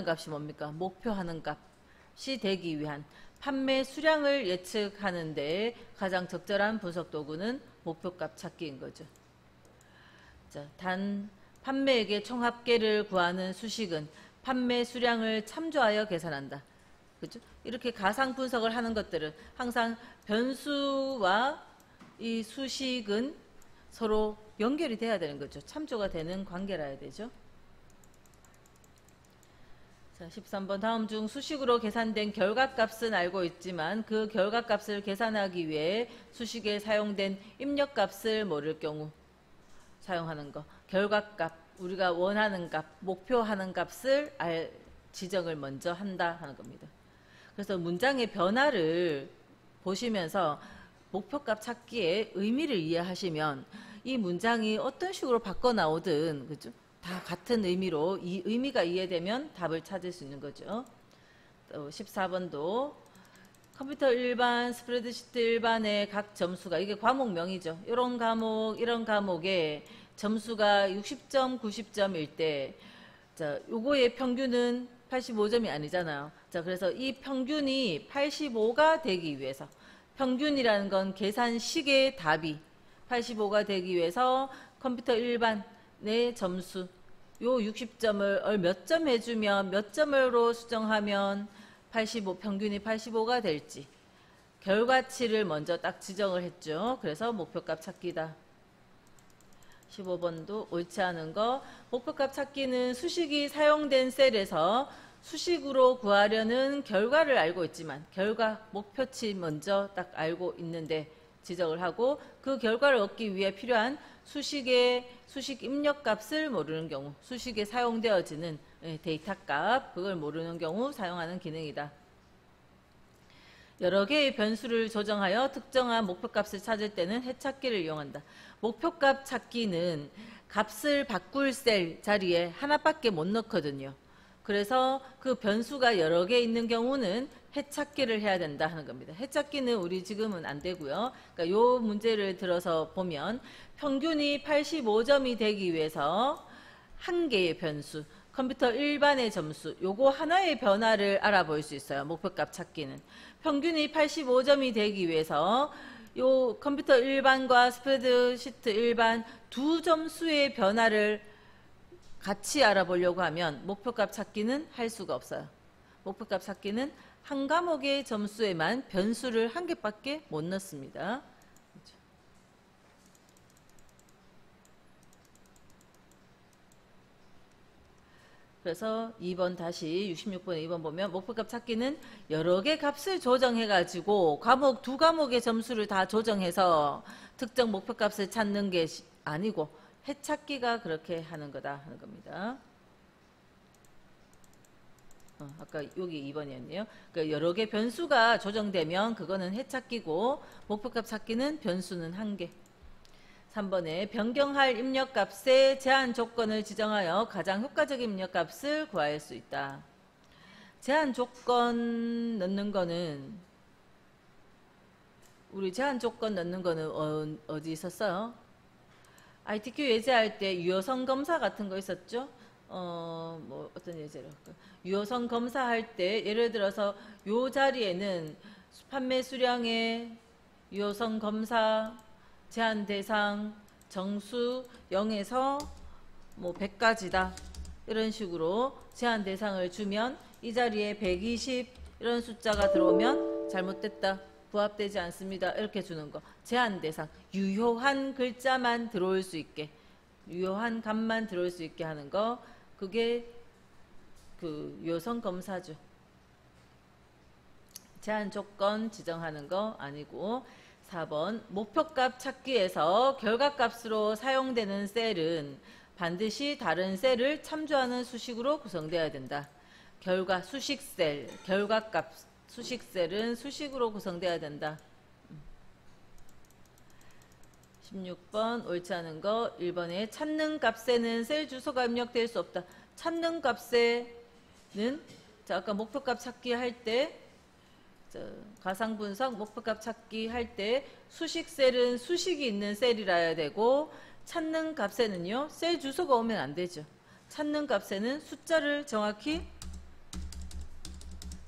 값이 뭡니까? 목표하는 값이 되기 위한 판매 수량을 예측하는데 가장 적절한 분석 도구는 목표값 찾기인 거죠. 자, 단 판매액의 총 합계를 구하는 수식은 판매 수량을 참조하여 계산한다. 그죠? 이렇게 가상 분석을 하는 것들은 항상 변수와 이 수식은 서로 연결이 돼야 되는 거죠. 참조가 되는 관계라 해야 되죠. 자, 13번 다음 중 수식으로 계산된 결과값은 알고 있지만 그 결과값을 계산하기 위해 수식에 사용된 입력값을 모를 경우 사용하는 거. 결과값, 우리가 원하는 값, 목표하는 값을 지정을 먼저 한다 하는 겁니다. 그래서 문장의 변화를 보시면서 목표값 찾기의 의미를 이해하시면 이 문장이 어떤 식으로 바꿔 나오든 그죠? 다 같은 의미로 이 의미가 이해되면 답을 찾을 수 있는 거죠. 또 14번도 컴퓨터 일반, 스프레드시트 일반의 각 점수가 이게 과목명이죠. 이런 과목에 점수가 60점, 90점일 때 자, 요거의 평균은 85점이 아니잖아요. 자, 그래서 이 평균이 85가 되기 위해서 평균이라는 건 계산식의 답이 85가 되기 위해서 컴퓨터 일반의 점수 요 60점을 몇 점 해주면 몇 점으로 수정하면 85 평균이 85가 될지 결과치를 먼저 딱 지정을 했죠. 그래서 목표값 찾기다. 15번도 옳지 않은 거 목표값 찾기는 수식이 사용된 셀에서 수식으로 구하려는 결과를 알고 있지만 결과 목표치 먼저 딱 알고 있는데 지정을 하고 그 결과를 얻기 위해 필요한 수식 입력값을 모르는 경우 수식에 사용되어지는 데이터값 그걸 모르는 경우 사용하는 기능이다. 여러 개의 변수를 조정하여 특정한 목표값을 찾을 때는 해찾기를 이용한다. 목표값 찾기는 값을 바꿀 셀 자리에 하나밖에 못 넣거든요. 그래서 그 변수가 여러 개 있는 경우는 해찾기를 해야 된다 하는 겁니다. 해찾기는 우리 지금은 안 되고요. 그러니까 요 문제를 들어서 보면 평균이 85점이 되기 위해서 한 개의 변수, 컴퓨터 일반의 점수, 요거 하나의 변화를 알아볼 수 있어요. 목표값 찾기는. 평균이 85점이 되기 위해서 요 컴퓨터 일반과 스프레드시트 일반 두 점수의 변화를 같이 알아보려고 하면 목표값 찾기는 할 수가 없어요. 목표값 찾기는 한 과목의 점수에만 변수를 한 개밖에 못 넣습니다. 그래서 2번 다시 66번에 2번 보면 목표값 찾기는 여러 개 값을 조정해 가지고 두 과목의 점수를 다 조정해서 특정 목표값을 찾는 게 아니고 해찾기가 그렇게 하는 거다 하는 겁니다. 아까 여기 2번이었네요. 그러니까 여러 개 변수가 조정되면 그거는 해찾기고 목표값 찾기는 변수는 한 개. 3번에 변경할 입력값의 제한 조건을 지정하여 가장 효과적인 입력값을 구할 수 있다. 제한 조건 넣는 거는 우리 제한 조건 넣는 거는 어디 있었어요? ITQ 예제할 때 유효성 검사 같은 거 있었죠? 뭐 어떤 예제로 할까요? 유효성 검사할 때 예를 들어서 요 자리에는 판매 수량의 유효성 검사 제한 대상 정수 0에서 뭐 100까지다 이런 식으로 제한 대상을 주면 이 자리에 120 이런 숫자가 들어오면 잘못됐다 부합되지 않습니다 이렇게 주는 거. 제한 대상 유효한 글자만 들어올 수 있게 유효한 값만 들어올 수 있게 하는 거 그게 그 유효성 검사죠. 제한 조건 지정하는 거 아니고 4번 목표값 찾기에서 결과값으로 사용되는 셀은 반드시 다른 셀을 참조하는 수식으로 구성되어야 된다. 수식셀, 결과값 수식셀은 수식으로 구성되어야 된다. 16번 옳지 않은 거 1번에 찾는 값에는 셀 주소가 입력될 수 없다. 찾는 값에는 자 아까 목표값 찾기 할때 가상분석 목표값 찾기 할 때 수식셀은 수식이 있는 셀이라야 되고 찾는 값에는요 셀 주소가 오면 안 되죠. 찾는 값에는 숫자를 정확히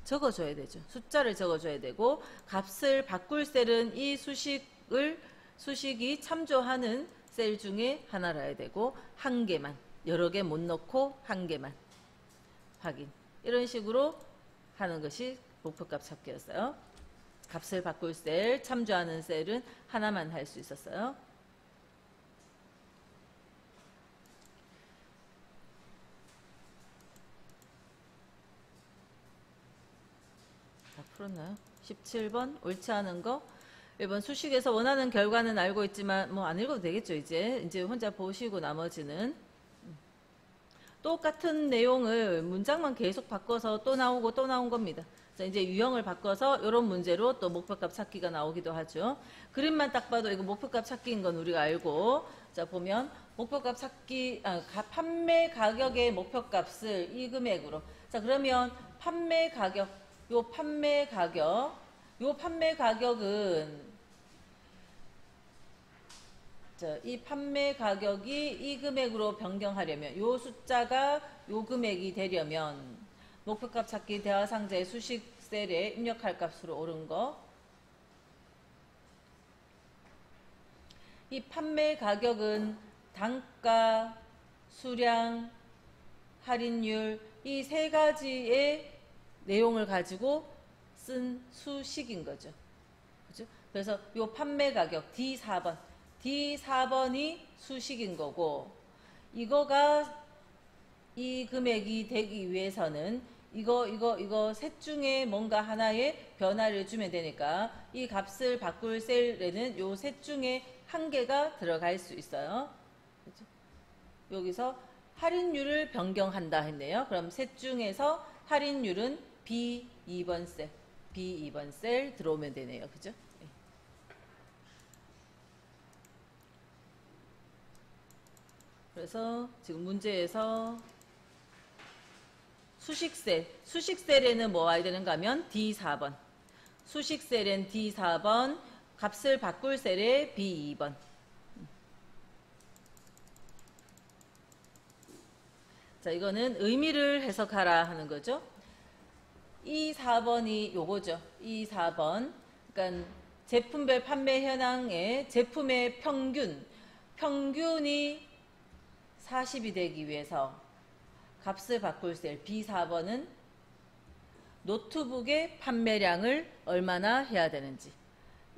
적어줘야 되죠. 숫자를 적어줘야 되고 값을 바꿀 셀은 이 수식이 참조하는 셀 중에 하나라야 되고 한 개만 여러 개 못 넣고 한 개만 확인 이런 식으로 하는 것이 목표값 찾기였어요. 값을 바꿀 셀, 참조하는 셀은 하나만 할 수 있었어요. 다 풀었나요? 17번 옳지 않은 거 1번 수식에서 원하는 결과는 알고 있지만 뭐 안 읽어도 되겠죠. 이제 혼자 보시고 나머지는 똑같은 내용을 문장만 계속 바꿔서 또 나오고 또 나온 겁니다. 자, 이제 유형을 바꿔서 이런 문제로 또 목표값 찾기가 나오기도 하죠. 그림만 딱 봐도 이거 목표값 찾기인 건 우리가 알고 자 보면 목표값 찾기 판매 가격의 목표값을 이 금액으로 자 그러면 판매 가격은 자, 이 판매 가격이 이 금액으로 변경하려면 요 숫자가 요 금액이 되려면 목표값 찾기 대화상자의 수식 셀에 입력할 값으로 옳은 거. 이 판매 가격은 단가, 수량, 할인율 이 세 가지의 내용을 가지고 쓴 수식인 거죠. 그죠? 그래서 요 판매 가격 D4번이 수식인 거고 이거가 이 금액이 되기 위해서는 이거 셋 중에 뭔가 하나의 변화를 주면 되니까 이 값을 바꿀 셀에는 요 셋 중에 한 개가 들어갈 수 있어요. 그렇죠? 여기서 할인율을 변경한다 했네요. 그럼 셋 중에서 할인율은 B2번 셀 들어오면 되네요. 그죠? 그래서 지금 문제에서 수식셀에는 뭐 와야 되는가 하면 D4번. 수식셀엔 D4번, 값을 바꿀 셀에 B2번. 자, 이거는 의미를 해석하라 하는 거죠. 이 4번이 요거죠. 이 4번. 그러니까 제품별 판매 현황의 제품의 평균이 40이 되기 위해서 값을 바꿀 셀 B4번은 노트북의 판매량을 얼마나 해야 되는지,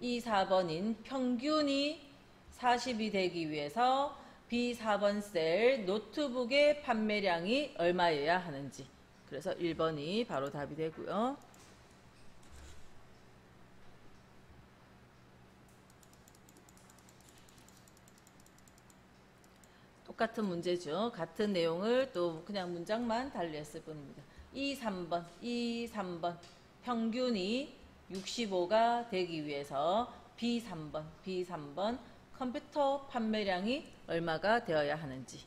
이 4번인 평균이 40이 되기 위해서 B4번 셀 노트북의 판매량이 얼마여야 하는지. 그래서 1번이 바로 답이 되고요. 똑같은 문제죠. 같은 내용을 또 그냥 문장만 달리했을 뿐입니다. 3번 평균이 65가 되기 위해서 B3번 컴퓨터 판매량이 얼마가 되어야 하는지.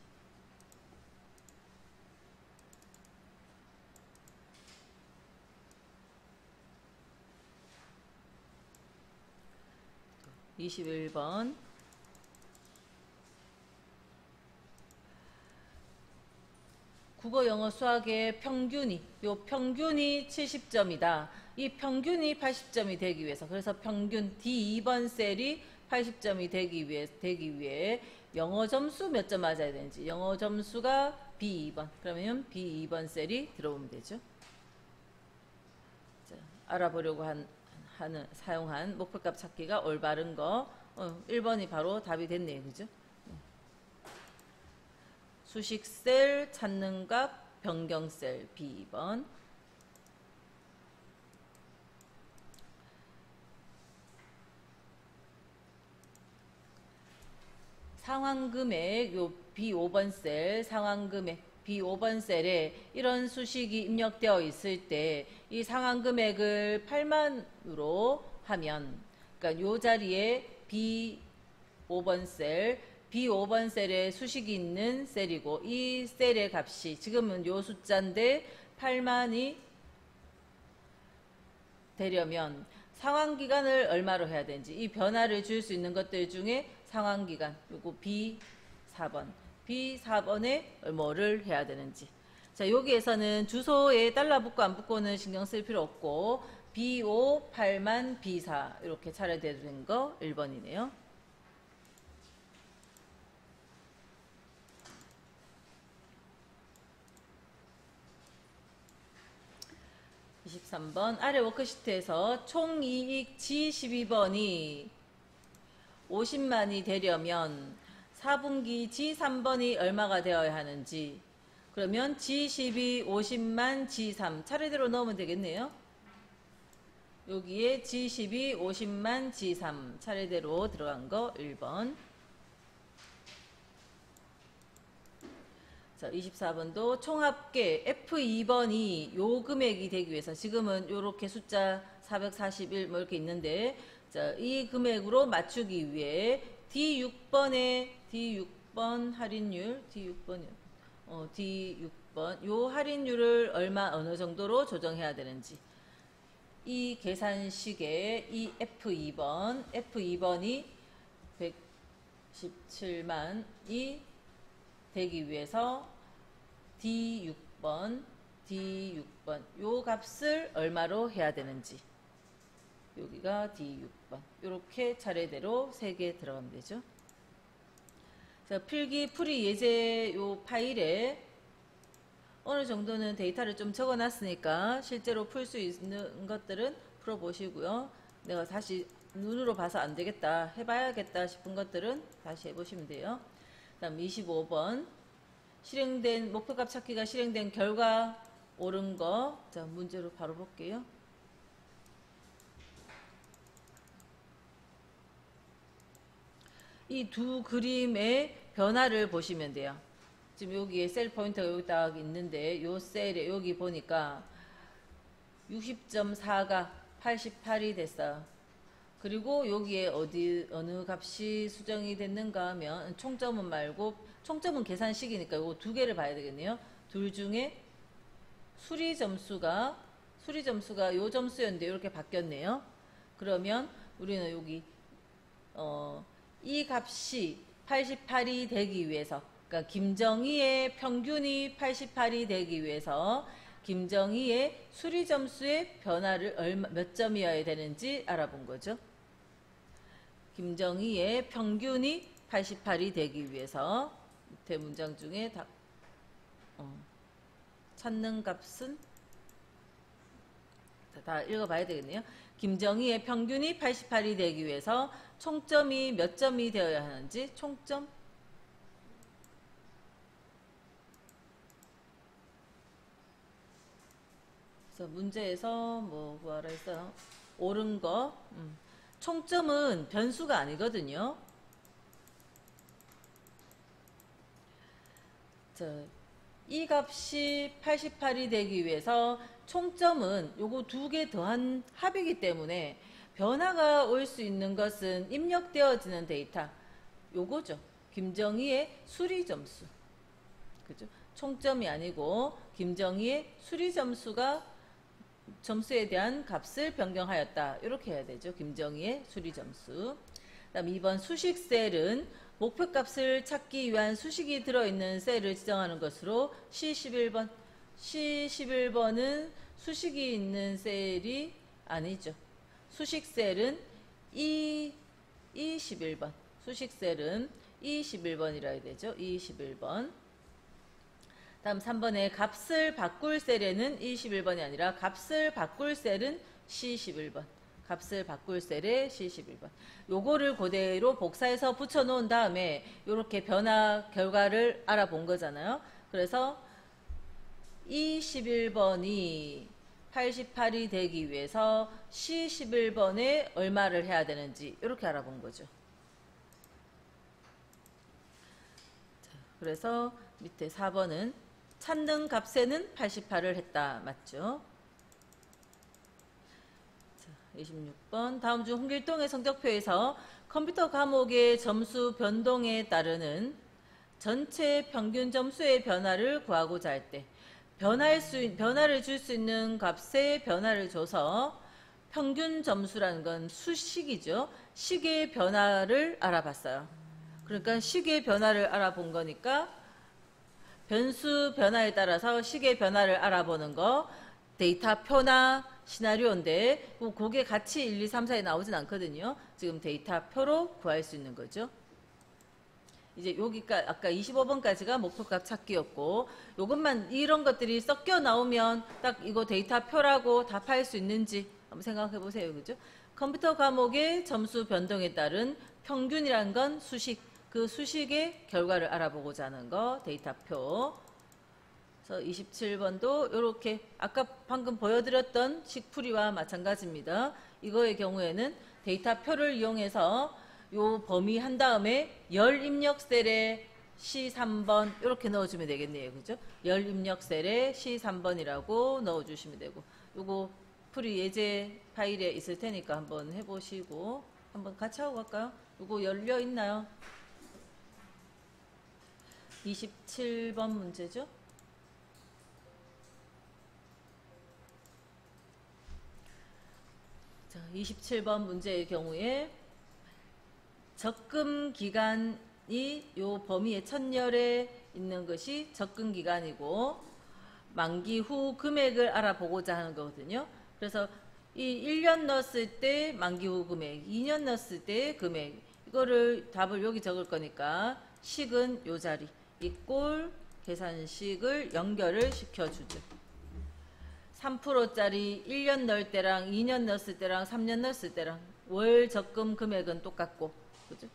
또 21번 국어, 영어, 수학의 평균이 70점이다. 이 평균이 80점이 되기 위해서, 그래서 평균 D2번 셀이 80점이 되기 위해 영어 점수 몇 점 맞아야 되는지, 영어 점수가 B2번, 그러면 B2번 셀이 들어오면 되죠. 자, 알아보려고 사용한 목표값 찾기가 올바른 거 1번이 바로 답이 됐네요. 그죠? 수식셀 찾는 값 변경셀 B2번. 상환금액 요 B5번 셀 상환금액 B5번 셀에 이런 수식이 입력되어 있을 때 이 상환금액을 8만으로 하면, 그러니까 요 자리에 B5번 셀에 수식이 있는 셀이고, 이 셀의 값이 지금은 요 숫자인데 8만이 되려면 상환기간을 얼마로 해야 되는지, 이 변화를 줄 수 있는 것들 중에 상환기간 요거 B4번에 뭐를 해야 되는지. 자, 여기에서는 주소에 달러 붙고 안 붙고는 신경 쓸 필요 없고 B5, 8만, B4 이렇게 차례대로 된 거 1번이네요. 23번 아래 워크시트에서 총이익 G12번이 50만이 되려면 4분기 G3번이 얼마가 되어야 하는지. 그러면 G12, 50만, G3 차례대로 넣으면 되겠네요. 여기에 G12, 50만, G3 차례대로 들어간 거 1번. 자, 24번도 총합계 F2번이 요 금액이 되기 위해서, 지금은 요렇게 숫자 441 뭐 이렇게 있는데, 자, 이 금액으로 맞추기 위해 D6번 할인율, D6번 요 할인율을 어느 정도로 조정해야 되는지. 이 계산식에 이 F2번이 117만이 되기 위해서 D6번 요 값을 얼마로 해야 되는지. 여기가 D6번 이렇게 차례대로 3개 들어가면 되죠. 자, 풀이 예제 요 파일에 어느 정도는 데이터를 좀 적어 놨으니까 실제로 풀 수 있는 것들은 풀어 보시고요. 내가 다시 눈으로 봐서 안 되겠다, 해봐야겠다 싶은 것들은 다시 해보시면 돼요. 다음 25번 실행된 목표값 찾기가 실행된 결과 옳은 거. 자, 문제로 바로 볼게요. 이 두 그림의 변화를 보시면 돼요. 지금 여기에 셀 포인터가 여기 딱 있는데, 요 셀에 여기 보니까 60.4가 88이 됐어요. 그리고 여기에 어느 값이 수정이 됐는가 하면, 총점은 말고, 총점은 계산식이니까 요 두 개를 봐야 되겠네요. 둘 중에 수리 점수가 요 점수였는데 이렇게 바뀌었네요. 그러면 우리는 여기 이 값이 88이 되기 위해서, 그러니까 김정희의 평균이 88이 되기 위해서 김정희의 수리 점수의 변화를 몇 점이어야 되는지 알아본 거죠. 김정희의 평균이 88이 되기 위해서 밑에 문장 중에 찾는 값은 다 읽어봐야 되겠네요. 김정희의 평균이 88이 되기 위해서 총점이 몇 점이 되어야 하는지, 총점 그래서 문제에서 뭐 구하라 했어요. 옳은 거. 총점은 변수가 아니거든요. 이 값이 88이 되기 위해서 총점은 요거 두 개 더한 합이기 때문에 변화가 올 수 있는 것은 입력되어지는 데이터 요거죠. 김정희의 수리 점수. 그죠? 총점이 아니고 김정희의 수리 점수가 점수에 대한 값을 변경하였다. 이렇게 해야 되죠. 김정희의 수리 점수. 그다음 2번 수식 셀은 목표값을 찾기 위한 수식이 들어있는 셀을 지정하는 것으로 C11번. C11번은 수식이 있는 셀이 아니죠. 수식 셀은 E11번. 수식 셀은 E11번이라 해야 되죠. E11번. 다음 3번에 값을 바꿀 셀에는 E11번이 아니라 값을 바꿀 셀은 C11번. 값을 바꿀 셀에 C11번. 요거를 그대로 복사해서 붙여놓은 다음에 이렇게 변화 결과를 알아본 거잖아요. 그래서 E11번이 88이 되기 위해서 C11번에 얼마를 해야 되는지 이렇게 알아본 거죠. 그래서 밑에 4번은 찾는 값에는 88을 했다. 맞죠? 자, 26번. 다음 중 홍길동의 성적표에서 컴퓨터 과목의 점수 변동에 따르는 전체 평균 점수의 변화를 구하고자 할 때 변화를 줄 수 있는 값에 변화를 줘서 평균 점수라는 건 수식이죠. 식의 변화를 알아봤어요. 그러니까 식의 변화를 알아본 거니까 변수 변화에 따라서 식의 변화를 알아보는 거 데이터 표나 시나리오인데 그게 같이 1, 2, 3, 4에 나오진 않거든요. 지금 데이터 표로 구할 수 있는 거죠. 이제 여기까지 아까 25번까지가 목표값 찾기였고 요것만 이런 것들이 섞여 나오면 딱 이거 데이터 표라고 답할 수 있는지 한번 생각해 보세요. 그죠? 컴퓨터 과목의 점수 변동에 따른 평균이라는 건 수식, 그 수식의 결과를 알아보고자 하는 거 데이터표. 그래서 27번도 이렇게 아까 방금 보여드렸던 식풀이와 마찬가지입니다. 이거의 경우에는 데이터표를 이용해서 요 범위 한 다음에 열 입력 셀에 C3번 이렇게 넣어주면 되겠네요. 그죠? 열 입력 셀에 C3번이라고 넣어주시면 되고 요거 풀이 예제 파일에 있을 테니까 한번 해보시고 한번 같이 하고 갈까요? 요거 열려 있나요? 27번 문제죠? 자, 27번 문제의 경우에 적금 기간이 요 범위의 첫열에 있는 것이 적금 기간이고 만기 후 금액을 알아보고자 하는 거거든요. 그래서 이 1년 넣었을 때 만기 후 금액, 2년 넣었을 때 금액 이거를 답을 여기 적을 거니까 식은 요 자리 이꼴 계산식을 연결을 시켜주죠. 3%짜리 1년 넣을 때랑 2년 넣었을 때랑 3년 넣었을 때랑 월 적금 금액은 똑같고 그죠?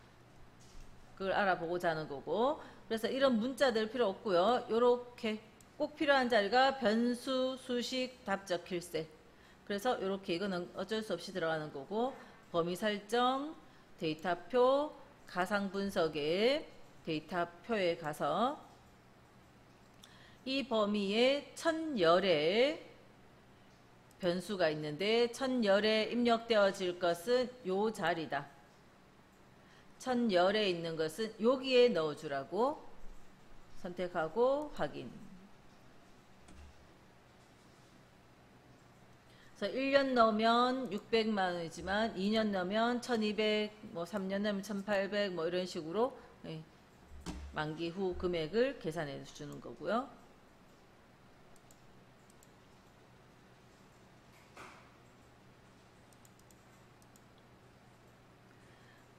그걸 알아보고자 하는 거고 그래서 이런 문자들 필요 없고요. 요렇게 꼭 필요한 자리가 변수, 수식, 답 적힐 셀. 그래서 요렇게 이거는 어쩔 수 없이 들어가는 거고 범위 설정, 데이터표, 가상 분석에 데이터표에 가서 이 범위에 천열에 변수가 있는데 천열에 입력되어질 것은 요 자리다. 천열에 있는 것은 여기에 넣어주라고 선택하고 확인. 그래서 1년 넣으면 600만 원이지만 2년 넣으면 1200, 뭐 3년 넣으면 1800, 뭐 이런 식으로 예, 만기 후 금액을 계산해 주는 거고요.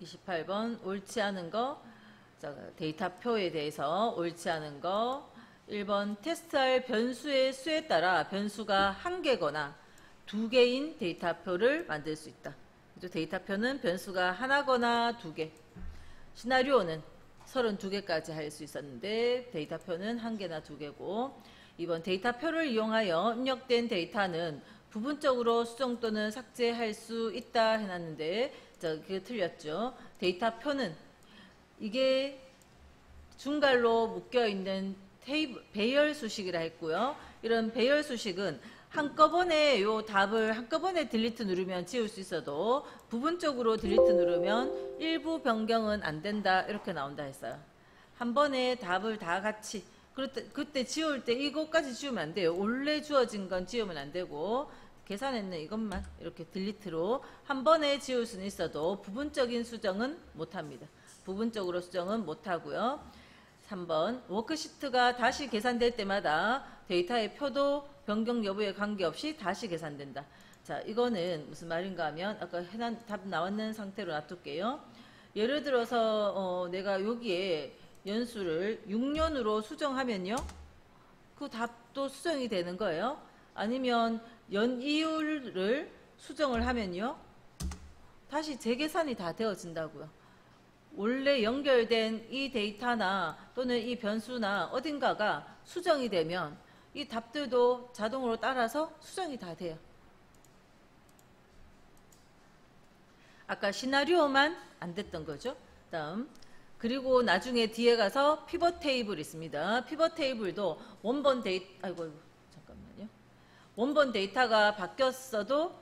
28번 옳지 않은 거, 데이터표에 대해서 옳지 않은 거. 1번 테스트할 변수의 수에 따라 변수가 한 개거나 두 개인 데이터표를 만들 수 있다. 데이터표는 변수가 하나거나 두 개. 시나리오는 32개까지 할 수 있었는데 데이터표는 한 개나 두 개고. 2번 데이터표를 이용하여 입력된 데이터는 부분적으로 수정 또는 삭제할 수 있다 해놨는데 그게 틀렸죠. 데이터표는 이게 중괄로 묶여있는 배열 수식이라 했고요. 이런 배열 수식은 한꺼번에 요 답을 한꺼번에 딜리트 누르면 지울 수 있어도 부분적으로 딜리트 누르면 일부 변경은 안 된다 이렇게 나온다 했어요. 한 번에 답을 다 같이 그때 지울 때 이것까지 지우면 안 돼요. 원래 주어진 건 지우면 안 되고 계산했는 이것만 이렇게 딜리트로 한 번에 지울 수는 있어도 부분적인 수정은 못합니다. 부분적으로 수정은 못하고요. 3번 워크시트가 다시 계산될 때마다 데이터의 표도 변경 여부에 관계없이 다시 계산된다. 자, 이거는 무슨 말인가 하면 아까 답 나왔는 상태로 놔둘게요. 예를 들어서 내가 여기에 연수를 6년으로 수정하면요. 그 답도 수정이 되는 거예요. 아니면 연이율을 수정을 하면요. 다시 재계산이 다 되어진다고요. 원래 연결된 이 데이터나 또는 이 변수나 어딘가가 수정이 되면 이 답들도 자동으로 따라서 수정이 다 돼요. 아까 시나리오만 안 됐던 거죠. 다음 그리고 나중에 뒤에 가서 피벗 테이블 있습니다. 피벗 테이블도 원본 데이터가 바뀌었어도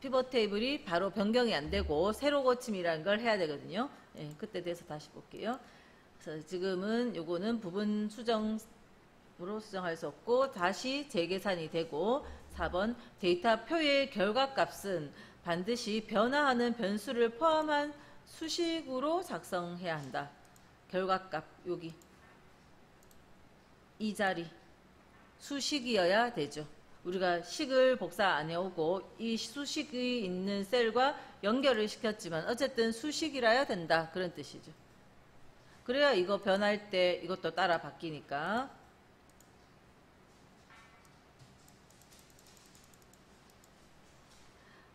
피벗 테이블이 바로 변경이 안 되고 새로 고침이라는 걸 해야 되거든요. 예, 그때 대해서 다시 볼게요. 그래서 지금은 요거는 부분 수정으로 수정할 수 없고 다시 재계산이 되고 4번 데이터표의 결과값은 반드시 변화하는 변수를 포함한 수식으로 작성해야 한다. 결과값 여기 이 자리 수식이어야 되죠. 우리가 식을 복사 안 해오고 이 수식이 있는 셀과 연결을 시켰지만 어쨌든 수식이라야 된다. 그런 뜻이죠. 그래야 이거 변할 때 이것도 따라 바뀌니까.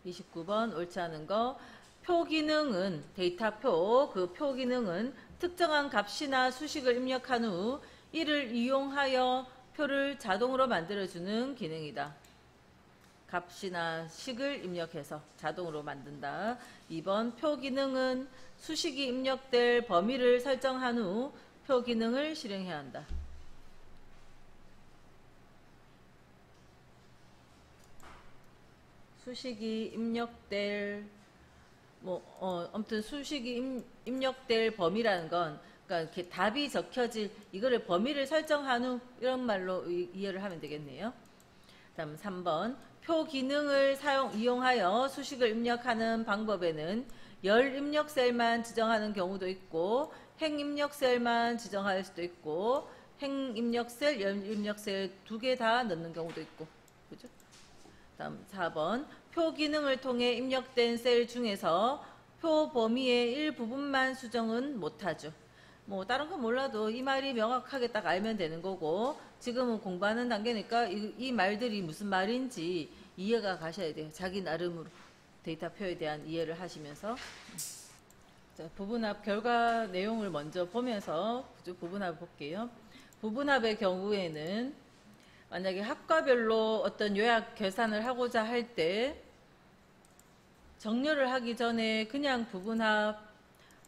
(29번) 옳지 않은 거. 표 기능은 데이터표 그 표 기능은 특정한 값이나 수식을 입력한 후 이를 이용하여 표를 자동으로 만들어주는 기능이다. 값이나 식을 입력해서 자동으로 만든다. 2번 표 기능은 수식이 입력될 범위를 설정한 후 표 기능을 실행해야 한다. 수식이 입력될 아무튼 수식이 입력될 범위라는 건 그러니까 이렇게 답이 적혀질 이거를 범위를 설정한 후 이런 말로 이해를 하면 되겠네요. 다음 3번 표 기능을 이용하여 수식을 입력하는 방법에는 열 입력 셀만 지정하는 경우도 있고 행 입력 셀만 지정할 수도 있고 행 입력 셀, 열 입력 셀 두 개 다 넣는 경우도 있고 그죠? 다음 4번 표 기능을 통해 입력된 셀 중에서 표 범위의 일부분만 수정은 못하죠. 뭐 다른 건 몰라도 이 말이 명확하게 딱 알면 되는 거고 지금은 공부하는 단계니까 이 말들이 무슨 말인지 이해가 가셔야 돼요. 자기 나름으로 데이터표에 대한 이해를 하시면서. 자, 부분합 결과 내용을 먼저 보면서 부분합을 볼게요. 부분합의 경우에는 만약에 학과별로 어떤 요약 계산을 하고자 할 때 정렬을 하기 전에 그냥 부분합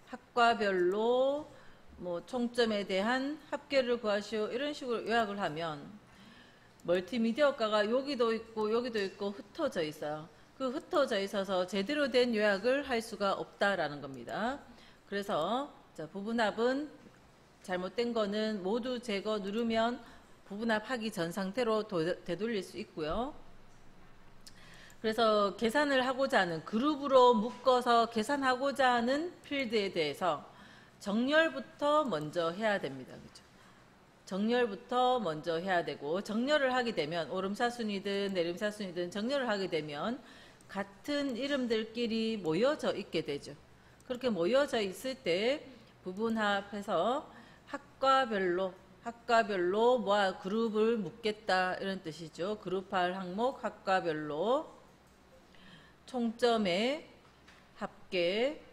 학과별로 뭐 총점에 대한 합계를 구하시오 이런 식으로 요약을 하면 멀티미디어과가 여기도 있고 여기도 있고 흩어져 있어요. 그 흩어져 있어서 제대로 된 요약을 할 수가 없다라는 겁니다. 그래서 자, 부분합은 잘못된 거는 모두 제거 누르면 부분합하기 전 상태로 되돌릴 수 있고요. 그래서 계산을 하고자 하는 그룹으로 묶어서 계산하고자 하는 필드에 대해서 정렬부터 먼저 해야 됩니다. 그죠? 정렬부터 먼저 해야 되고, 정렬을 하게 되면 오름사순이든 내림사순이든 정렬을 하게 되면 같은 이름들끼리 모여져 있게 되죠. 그렇게 모여져 있을 때 부분합해서 학과별로 모아 그룹을 묶겠다 이런 뜻이죠. 그룹할 항목 학과별로 총점의 합계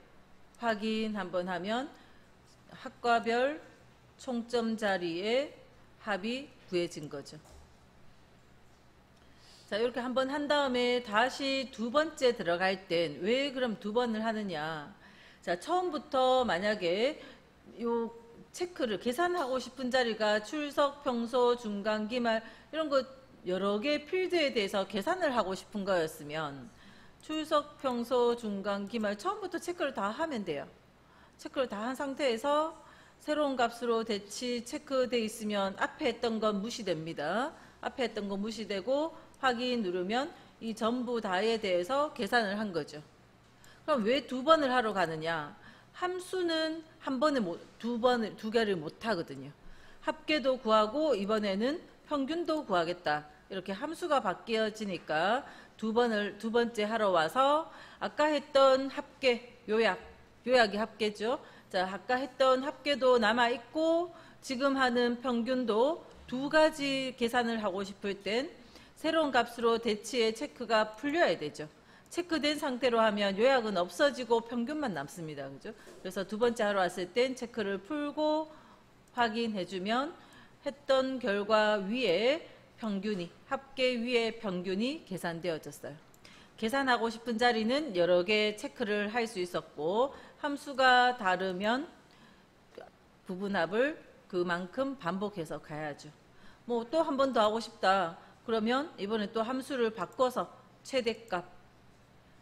확인 한번 하면 학과별 총점 자리에 합이 구해진 거죠. 자, 이렇게 한번 한 다음에 다시 두 번째 들어갈 땐 왜 그럼 두 번을 하느냐. 자, 처음부터 만약에 요 체크를 계산하고 싶은 자리가 출석, 평소, 중간, 기말 이런 거 여러 개 필드에 대해서 계산을 하고 싶은 거였으면 출석, 평소, 중간, 기말 처음부터 체크를 다 하면 돼요. 체크를 다 한 상태에서 새로운 값으로 대치 체크돼 있으면 앞에 했던 건 무시됩니다. 앞에 했던 건 무시되고 확인 누르면 이 전부 다에 대해서 계산을 한 거죠. 그럼 왜 두 번을 하러 가느냐? 함수는 한 번에 두 개를 못 하거든요. 합계도 구하고 이번에는 평균도 구하겠다. 이렇게 함수가 바뀌어지니까 두 번째 하러 와서 아까 했던 합계 요약이 합계죠. 자, 아까 했던 합계도 남아 있고 지금 하는 평균도 두 가지 계산을 하고 싶을 땐 새로운 값으로 대치의 체크가 풀려야 되죠. 체크된 상태로 하면 요약은 없어지고 평균만 남습니다. 그죠? 그래서 두 번째 하러 왔을 땐 체크를 풀고 확인해주면 했던 결과 위에 평균이, 합계 위에 평균이 계산되어졌어요. 계산하고 싶은 자리는 여러 개 체크를 할 수 있었고 함수가 다르면 부분합을 그만큼 반복해서 가야죠. 뭐 또 한 번 더 하고 싶다. 그러면 이번에 또 함수를 바꿔서 최대값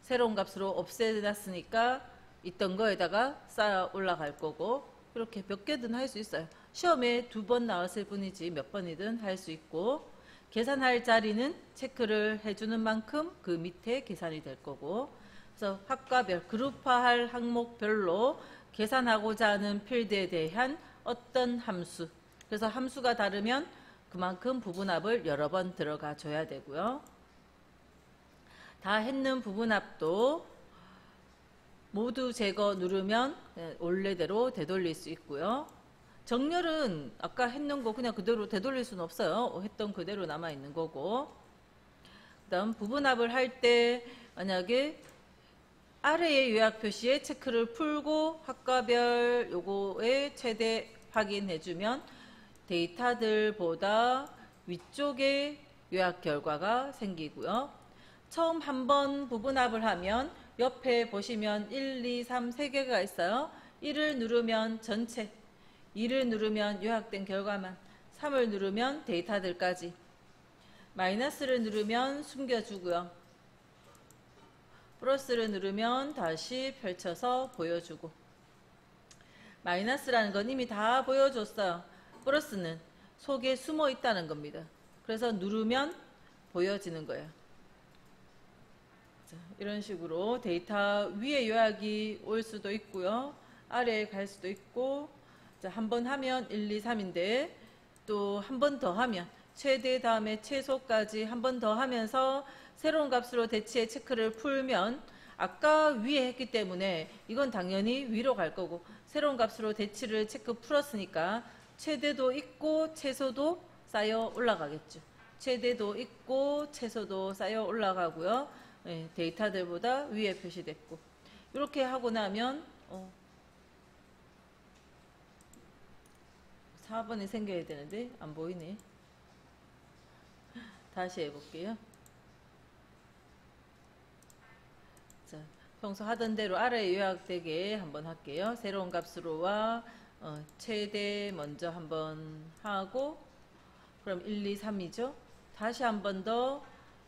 새로운 값으로 없애놨으니까 있던 거에다가 쌓아 올라갈 거고 이렇게 몇 개든 할 수 있어요. 시험에 두 번 나왔을 뿐이지 몇 번이든 할 수 있고 계산할 자리는 체크를 해주는 만큼 그 밑에 계산이 될 거고 그래서 학과별 그룹화할 항목별로 계산하고자 하는 필드에 대한 어떤 함수 그래서 함수가 다르면 그만큼 부분합을 여러 번 들어가 줘야 되고요. 다 했는 부분합도 모두 제거 누르면 원래대로 되돌릴 수 있고요. 정렬은 아까 했는 거 그냥 그대로 되돌릴 수는 없어요. 했던 그대로 남아 있는 거고. 그다음 부분합을 할 때 만약에 아래의 요약 표시에 체크를 풀고 학과별 요거에 최대 확인해주면 데이터들보다 위쪽에 요약 결과가 생기고요. 처음 한번 부분합을 하면 옆에 보시면 1, 2, 3, 3개가 있어요. 1을 누르면 전체, 2를 누르면 요약된 결과만, 3을 누르면 데이터들까지, 마이너스를 누르면 숨겨주고요. 플러스를 누르면 다시 펼쳐서 보여주고 마이너스라는 건 이미 다 보여줬어요. 플러스는 속에 숨어 있다는 겁니다. 그래서 누르면 보여지는 거예요. 자, 이런 식으로 데이터 위에 요약이 올 수도 있고요. 아래에 갈 수도 있고 한 번 하면 1, 2, 3인데 또 한 번 더 하면 최대 다음에 최소까지 한 번 더 하면서 새로운 값으로 대치의 체크를 풀면 아까 위에 했기 때문에 이건 당연히 위로 갈 거고 새로운 값으로 대치를 체크 풀었으니까 최대도 있고 최소도 쌓여 올라가겠죠. 최대도 있고 최소도 쌓여 올라가고요. 네, 데이터들보다 위에 표시됐고 이렇게 하고 나면 4번이 생겨야 되는데 안 보이네. 다시 해볼게요. 자, 평소 하던 대로 아래 요약되게 한번 할게요. 새로운 값으로와 최대 먼저 한번 하고 그럼 1, 2, 3이죠. 다시 한 번 더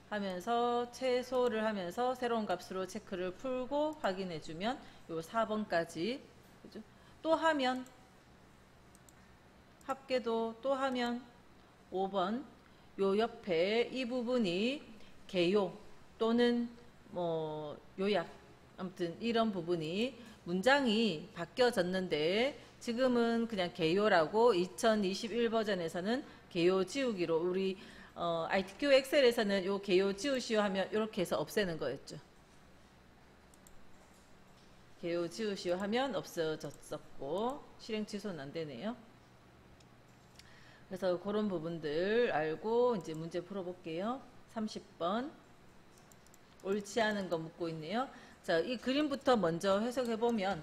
하면서 최소를 하면서 새로운 값으로 체크를 풀고 확인해주면 요 4번까지 그죠? 또 하면 합계도 또 하면 5번 요 옆에 이 부분이 개요 또는 뭐 요약, 아무튼 이런 부분이 문장이 바뀌어졌는데 지금은 그냥 개요라고 2021 버전에서는 개요 지우기로 우리 ITQ 엑셀에서는 요 개요 지우시오 하면 이렇게 해서 없애는 거였죠. 개요 지우시오 하면 없어졌었고 실행 취소는 안 되네요. 그래서 그런 부분들 알고 이제 문제 풀어볼게요. 30번. 옳지 않은 거 묻고 있네요. 자, 이 그림부터 먼저 해석해보면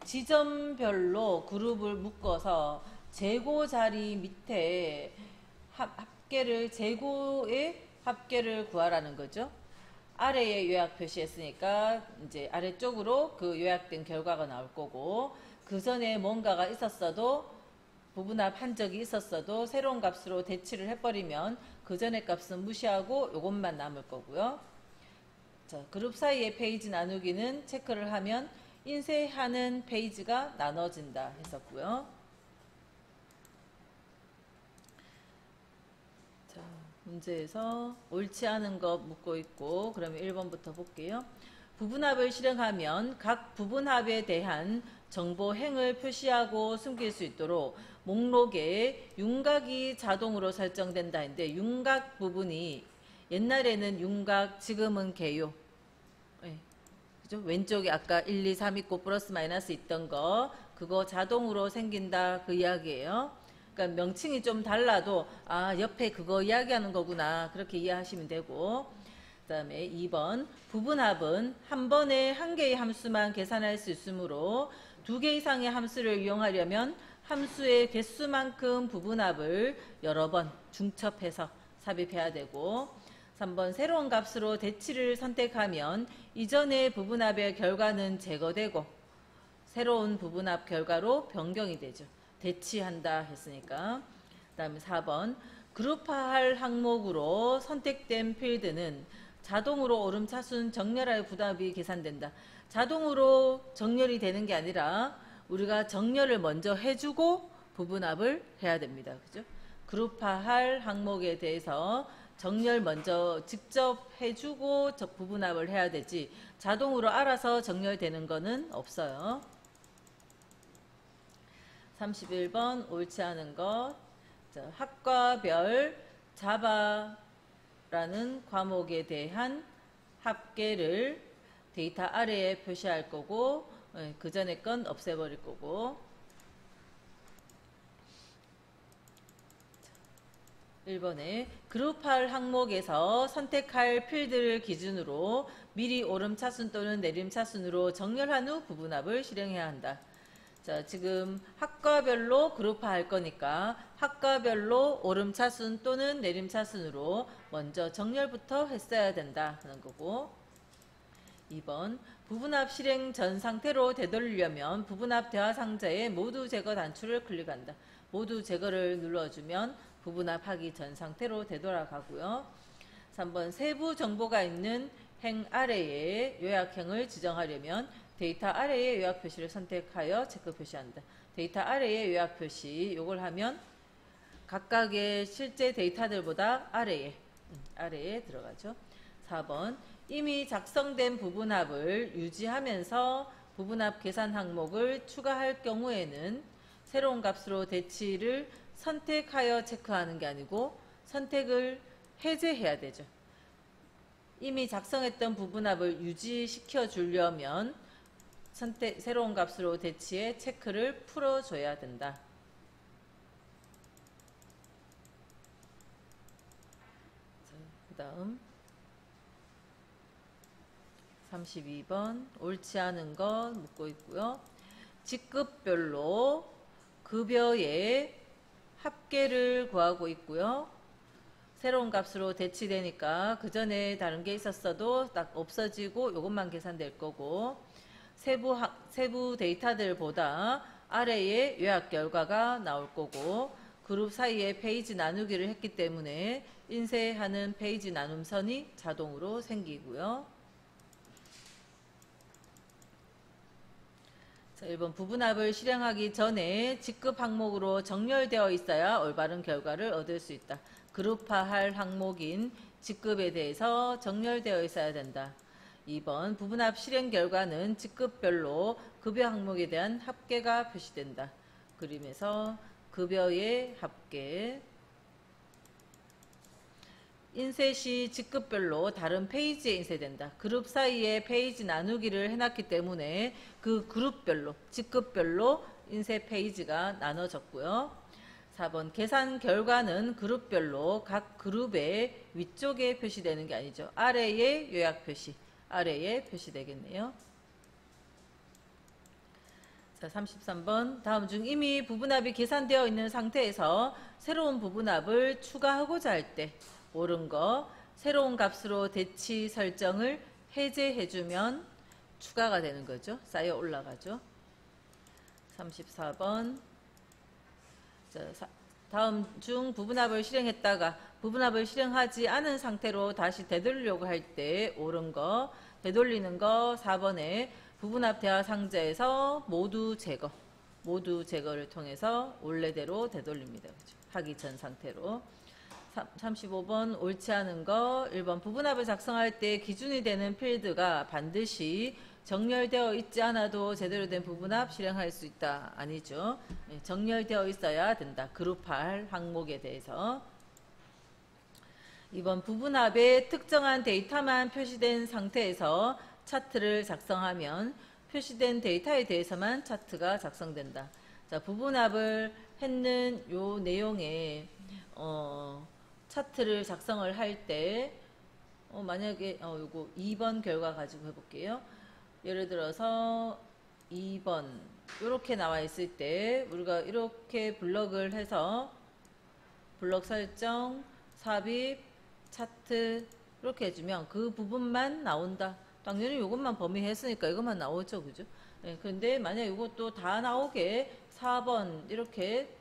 지점별로 그룹을 묶어서 재고 자리 밑에 합계를, 재고의 합계를 구하라는 거죠. 아래에 요약 표시했으니까 이제 아래쪽으로 그 요약된 결과가 나올 거고, 그 전에 뭔가가 있었어도 부분합 한 적이 있었어도 새로운 값으로 대치를 해버리면 그 전의 값은 무시하고 요것만 남을 거고요. 자, 그룹 사이의 페이지 나누기는 체크를 하면 인쇄하는 페이지가 나눠진다 했었고요. 자, 문제에서 옳지 않은 거 묻고 있고, 그러면 1번부터 볼게요. 부분합을 실행하면 각 부분합에 대한 정보 행을 표시하고 숨길 수 있도록 목록에 윤곽이 자동으로 설정된다 했는데, 윤곽 부분이 옛날에는 윤곽, 지금은 개요. 네. 그죠? 왼쪽에 아까 1, 2, 3 있고 플러스 마이너스 있던 거, 그거 자동으로 생긴다 그 이야기예요. 그러니까 명칭이 좀 달라도 아, 옆에 그거 이야기하는 거구나, 그렇게 이해하시면 되고. 그 다음에 2번, 부분합은 한 번에 한 개의 함수만 계산할 수 있으므로 두 개 이상의 함수를 이용하려면 함수의 개수만큼 부분합을 여러 번 중첩해서 삽입해야 되고, 3번, 새로운 값으로 대치를 선택하면 이전의 부분합의 결과는 제거되고 새로운 부분합 결과로 변경이 되죠. 대치한다 했으니까. 그 다음에 4번, 그룹화할 항목으로 선택된 필드는 자동으로 오름차순 정렬할 부분합이 계산된다. 자동으로 정렬이 되는 게 아니라 우리가 정렬을 먼저 해주고 부분합을 해야 됩니다. 그죠? 그룹화할 항목에 대해서 정렬 먼저 직접 해주고 부분합을 해야 되지, 자동으로 알아서 정렬되는 거는 없어요. 31번 옳지 않은 것. 자, 학과별 자바라는 과목에 대한 합계를 데이터 아래에 표시할 거고, 그 전에 건 없애버릴 거고. 1번에 그룹할 항목에서 선택할 필드를 기준으로 미리 오름차순 또는 내림차순으로 정렬한 후 부분합을 실행해야 한다. 자, 지금 학과별로 그룹화할 거니까 학과별로 오름차순 또는 내림차순으로 먼저 정렬부터 했어야 된다 하는 거고. 2번, 부분합 실행 전 상태로 되돌리려면 부분합 대화 상자에 모두 제거 단추를 클릭한다. 모두 제거를 눌러주면 부분합하기 전 상태로 되돌아가고요. 3번, 세부 정보가 있는 행 아래에 요약행을 지정하려면 데이터 아래의 요약 표시를 선택하여 체크 표시한다. 데이터 아래의 요약 표시, 요걸 하면 각각의 실제 데이터들보다 아래에 들어가죠. 4번, 이미 작성된 부분합을 유지하면서 부분합 계산 항목을 추가할 경우에는 새로운 값으로 대치를 선택하여 체크하는 게 아니고 선택을 해제해야 되죠. 이미 작성했던 부분합을 유지시켜 주려면 새로운 값으로 대치해 체크를 풀어줘야 된다. 그 다음 32번 옳지 않은 것 묻고 있고요. 직급별로 급여의 합계를 구하고 있고요. 새로운 값으로 대치되니까 그 전에 다른 게 있었어도 딱 없어지고 이것만 계산될 거고, 세부 데이터들보다 아래에 요약 결과가 나올 거고, 그룹 사이에 페이지 나누기를 했기 때문에 인쇄하는 페이지 나눔선이 자동으로 생기고요. 자, 1번 부분합을 실행하기 전에 직급 항목으로 정렬되어 있어야 올바른 결과를 얻을 수 있다. 그룹화할 항목인 직급에 대해서 정렬되어 있어야 된다. 2번 부분합 실행 결과는 직급별로 급여 항목에 대한 합계가 표시된다. 그림에서 급여의 합계. 인쇄 시 직급별로 다른 페이지에 인쇄된다. 그룹 사이에 페이지 나누기를 해놨기 때문에 그 그룹별로, 직급별로 인쇄 페이지가 나눠졌고요. 4번 계산 결과는 그룹별로 각 그룹의 위쪽에 표시되는 게 아니죠. 아래에 요약 표시, 아래에 표시되겠네요. 자, 33번 다음 중 이미 부분합이 계산되어 있는 상태에서 새로운 부분합을 추가하고자 할 때 옳은 거, 새로운 값으로 대치 설정을 해제해주면 추가가 되는 거죠. 쌓여 올라가죠. 34번 자, 다음 중 부분합을 실행했다가 부분합을 실행하지 않은 상태로 다시 되돌리려고 할 때 옳은 거, 되돌리는 거 4번에 부분합 대화 상자에서 모두 제거를 통해서 원래대로 되돌립니다. 그죠? 하기 전 상태로. 35번 옳지 않은 거 1번 부분합을 작성할 때 기준이 되는 필드가 반드시 정렬되어 있지 않아도 제대로 된 부분합 실행할 수 있다. 아니죠. 정렬되어 있어야 된다. 그룹할 항목에 대해서. 2번 부분합에 특정한 데이터만 표시된 상태에서 차트를 작성하면 표시된 데이터에 대해서만 차트가 작성된다. 자, 부분합을 했는 요 내용에 차트를 작성을 할 때 만약에 요거 2번 결과 가지고 해볼게요. 예를 들어서 2번 이렇게 나와 있을 때 우리가 이렇게 블럭을 해서 블럭 설정, 삽입, 차트 이렇게 해주면 그 부분만 나온다. 당연히 이것만 범위했으니까 이것만 나오죠. 그죠? 네, 근데 만약 이것도 다 나오게 4번 이렇게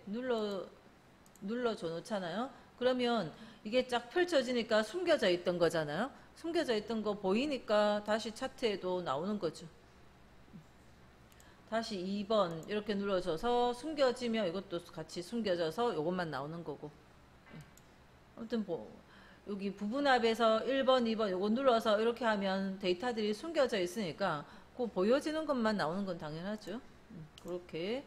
눌러줘 놓잖아요. 그러면 이게 쫙 펼쳐지니까 숨겨져 있던 거잖아요. 숨겨져 있던 거 보이니까 다시 차트에도 나오는 거죠. 다시 2번 이렇게 눌러줘서 숨겨지면 이것도 같이 숨겨져서 이것만 나오는 거고. 아무튼 여기 부분합에서 1번, 2번 이거 눌러서 이렇게 하면 데이터들이 숨겨져 있으니까 그 보여지는 것만 나오는 건 당연하죠. 그렇게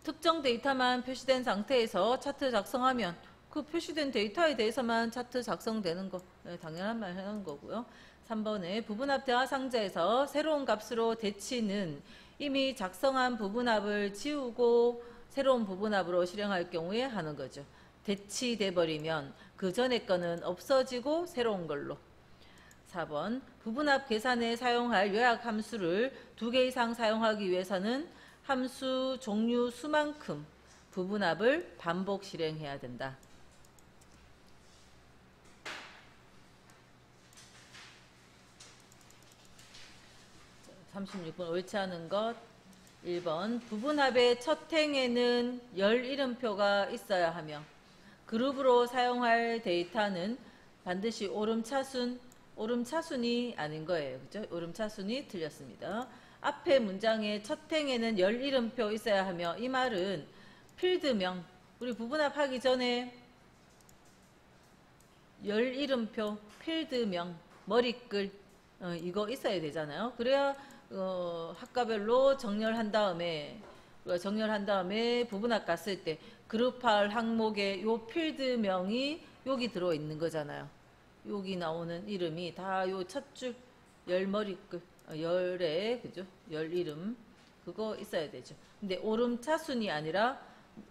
특정 데이터만 표시된 상태에서 차트 작성하면 그 표시된 데이터에 대해서만 차트 작성되는 거 당연한 말 해놓은 거고요. 3번에 부분합 대화 상자에서 새로운 값으로 대치는 이미 작성한 부분합을 지우고 새로운 부분합으로 실행할 경우에 하는 거죠. 대치돼 버리면 그 전에 거는 없어지고 새로운 걸로. 4번 부분합 계산에 사용할 요약 함수를 2개 이상 사용하기 위해서는 함수 종류 수만큼 부분합을 반복 실행해야 된다. 36번 옳지 않은 것 1번 부분합의 첫 행에는 열 이름표가 있어야 하며 그룹으로 사용할 데이터는 반드시 오름차순이 아닌 거예요. 그죠? 오름차순이 틀렸습니다. 앞에 문장의 첫 행에는 열 이름표 있어야 하며 이 말은 필드명 우리 부분합하기 전에 열 이름표 필드명 머리글 이거 있어야 되잖아요. 그래야 학과별로 정렬한 다음에 부분합 갔을 때 그룹할 항목에 요 필드명이 여기 들어있는 거잖아요. 여기 나오는 이름이 다 요 첫 줄 열머리글 열에 그죠? 열 이름 그거 있어야 되죠. 근데 오름차순이 아니라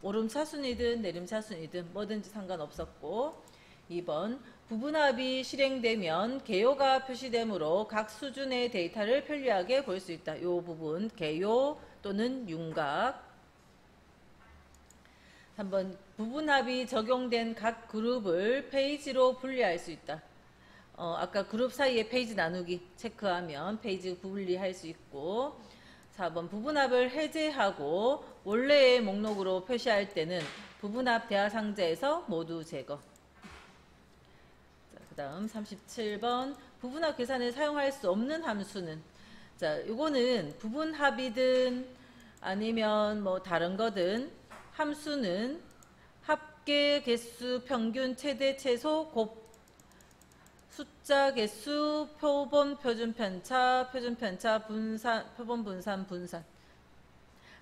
오름차순이든 내림차순이든 뭐든지 상관없었고 2번 부분합이 실행되면 개요가 표시되므로 각 수준의 데이터를 편리하게 볼 수 있다. 이 부분 개요 또는 윤곽. 3번 부분합이 적용된 각 그룹을 페이지로 분리할 수 있다. 아까 그룹 사이에 페이지 나누기 체크하면 페이지 분리할 수 있고 4번 부분합을 해제하고 원래의 목록으로 표시할 때는 부분합 대화 상자에서 모두 제거. 그 다음 37번 부분합 계산에 사용할 수 없는 함수는 자, 요거는 부분합이든 아니면 뭐 다른 거든 함수는 합계 개수 평균 최대 최소 곱 숫자 개수 표본 표준 편차 표준 편차 분산 표본 분산 분산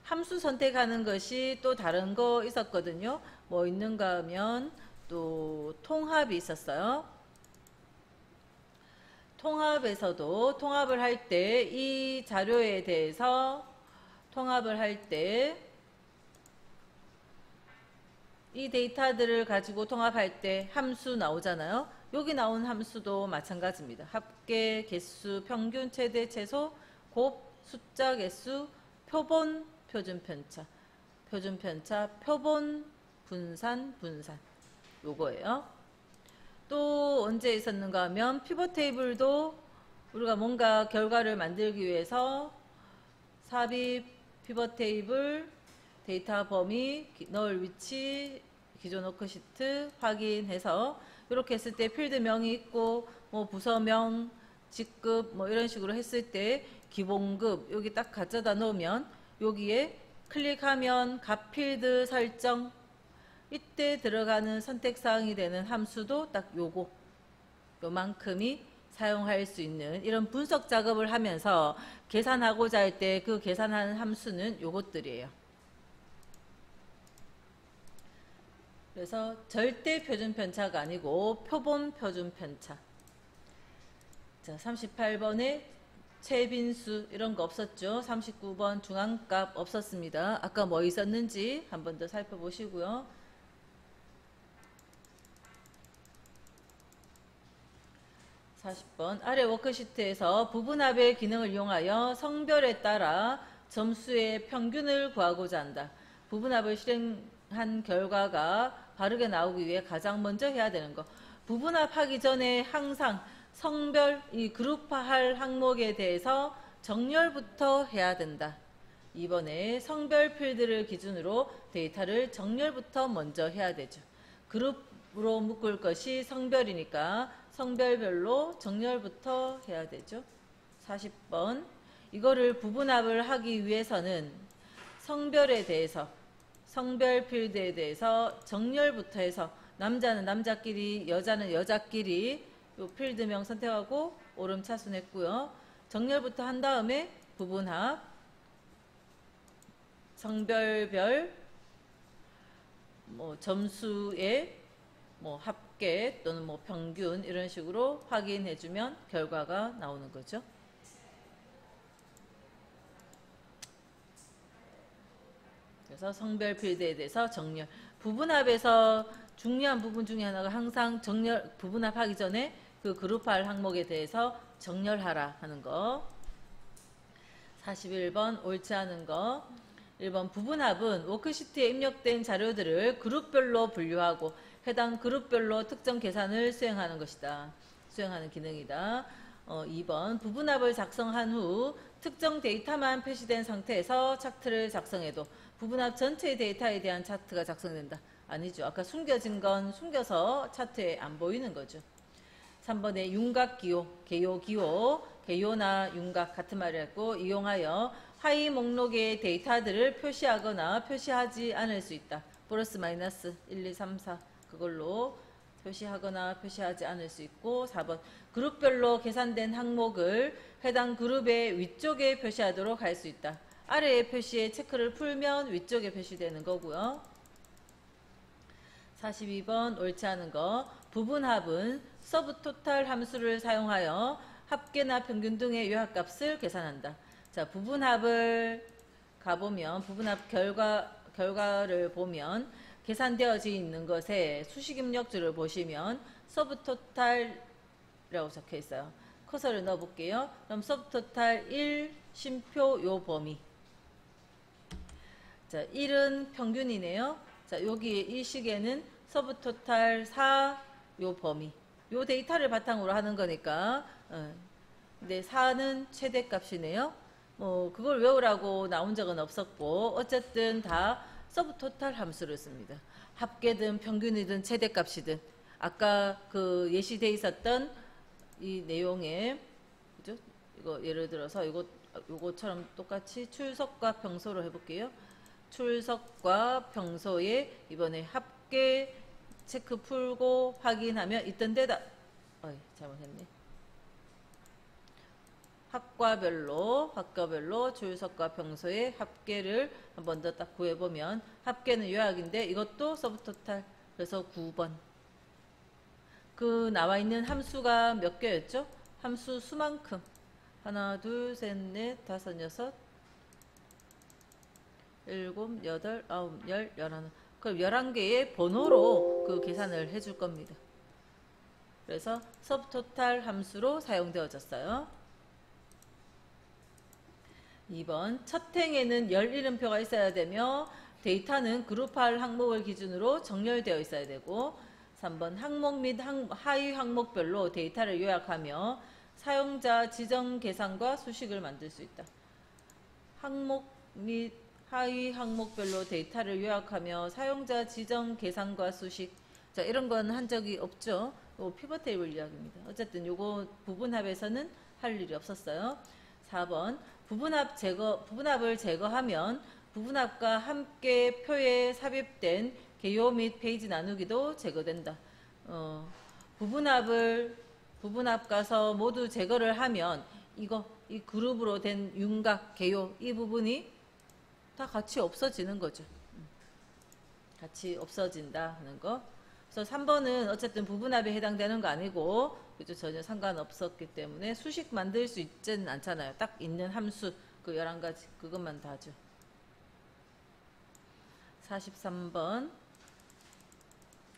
함수 선택하는 것이 또 다른 거 있었거든요. 뭐 있는가 하면 또 통합이 있었어요. 통합에서도 통합을 할 때 이 자료에 대해서 통합을 할 때 이 데이터들을 가지고 통합할 때 함수 나오잖아요. 여기 나온 함수도 마찬가지입니다. 합계 개수 평균 최대 최소 곱 숫자 개수 표본 표준 편차 표준 편차 표본 분산 분산 요거예요. 또 언제 있었는가 하면 피벗 테이블도 우리가 뭔가 결과를 만들기 위해서 삽입 피벗 테이블 데이터 범위 넣을 위치 기존 워크시트 확인해서 이렇게 했을 때 필드명이 있고 뭐 부서명 직급 뭐 이런 식으로 했을 때 기본급 여기 딱 가져다 놓으면 여기에 클릭하면 값 필드 설정 이때 들어가는 선택사항이 되는 함수도 딱 요만큼이 사용할 수 있는 이런 분석 작업을 하면서 계산하고자 할 때 그 계산하는 함수는 요것들이에요. 그래서 절대 표준 편차가 아니고 표본 표준 편차. 자, 38번에 최빈수 이런 거 없었죠. 39번 중앙값 없었습니다. 아까 뭐 있었는지 한 번 더 살펴보시고요. 40번 아래 워크시트에서 부분합의 기능을 이용하여 성별에 따라 점수의 평균을 구하고자 한다. 부분합을 실행한 결과가 바르게 나오기 위해 가장 먼저 해야 되는 거. 부분합하기 전에 항상 성별, 이 그룹화할 항목에 대해서 정렬부터 해야 된다. 이번에 성별 필드를 기준으로 데이터를 정렬부터 먼저 해야 되죠. 그룹으로 묶을 것이 성별이니까 성별별로 정렬부터 해야 되죠. 40번 이거를 부분합을 하기 위해서는 성별에 대해서 성별 필드에 대해서 정렬부터 해서 남자는 남자끼리 여자는 여자끼리 요 필드명 선택하고 오름차순 했고요. 정렬부터 한 다음에 부분합 성별별 뭐 점수의 뭐 합계 또는 뭐 평균 이런 식으로 확인해 주면 결과가 나오는 거죠. 그래서 성별 필드에 대해서 정렬. 부분합에서 중요한 부분 중에 하나가 항상 정렬 부분합하기 전에 그 그룹할 항목에 대해서 정렬하라 하는 거. 41번 옳지 않은 거. 1번 부분합은 워크시트에 입력된 자료들을 그룹별로 분류하고 해당 그룹별로 특정 계산을 수행하는 것이다. 수행하는 기능이다. 2번 부분합을 작성한 후 특정 데이터만 표시된 상태에서 차트를 작성해도 부분합 전체의 데이터에 대한 차트가 작성된다. 아니죠. 아까 숨겨진 건 숨겨서 차트에 안 보이는 거죠. 3번에 윤곽기호, 개요기호, 개요나 윤곽 같은 말이었고 이용하여 하위 목록의 데이터들을 표시하거나 표시하지 않을 수 있다. 플러스 마이너스 1, 2, 3, 4 그걸로 표시하거나 표시하지 않을 수 있고 4번 그룹별로 계산된 항목을 해당 그룹의 위쪽에 표시하도록 할 수 있다. 아래의 표시에 체크를 풀면 위쪽에 표시되는 거고요. 42번 옳지 않은 거. 부분합은 서브토탈 함수를 사용하여 합계나 평균 등의 요합값을 계산한다. 자, 부분합을 가보면 부분합 결과를 보면 계산되어져 있는 것에 수식 입력줄을 보시면 서브토탈이라고 적혀 있어요. 커서를 넣어 볼게요. 그럼 서브토탈 1 쉼표 요 범위. 자, 1은 평균이네요. 자, 여기 이 식에는 서브토탈 4 요 범위. 요 데이터를 바탕으로 하는 거니까. 근데 4는 최대값이네요. 뭐 그걸 외우라고 나온 적은 없었고 어쨌든 다 서브토탈 함수를 씁니다. 합계든 평균이든 최대값이든 아까 그 예시돼 있었던 이 내용에 그죠? 이거 예를 들어서 이거 요거처럼 똑같이 출석과 평소로 해볼게요. 출석과 평소에 이번에 합계 체크 풀고 확인하면 있던 데다 잘못했네. 학과별로 출석과 평소의 합계를 한 번 더 딱 구해보면 합계는 요약인데 이것도 서브토탈. 그래서 9번. 그 나와 있는 함수가 몇 개였죠? 함수 수만큼. 하나, 둘, 셋, 넷, 다섯, 여섯, 일곱, 여덟, 아홉, 열, 열하나. 그럼 11개의 번호로 그 계산을 해줄 겁니다. 그래서 서브토탈 함수로 사용되어졌어요. 2번 첫 행에는 열 이름표가 있어야 되며 데이터는 그룹할 항목을 기준으로 정렬되어 있어야 되고 3번 항목 및 하위 항목별로 데이터를 요약하며 사용자 지정 계산과 수식을 만들 수 있다. 항목 및 하위 항목별로 데이터를 요약하며 사용자 지정 계산과 수식. 자, 이런 건 한 적이 없죠. 요 피벗 테이블 이야기입니다. 어쨌든 요거 부분합에서는 할 일이 없었어요. 4번 부분합을 제거하면 부분합과 함께 표에 삽입된 개요 및 페이지 나누기도 제거된다. 부분합 가서 모두 제거를 하면 이 그룹으로 된 윤곽, 개요 이 부분이 다 같이 없어지는 거죠. 같이 없어진다 하는 거. 그래서 3번은 어쨌든 부분합에 해당되는 거 아니고 그죠? 전혀 상관없었기 때문에 수식 만들 수 있지는 않잖아요. 딱 있는 함수 그 11가지 그것만 다 하죠. 43번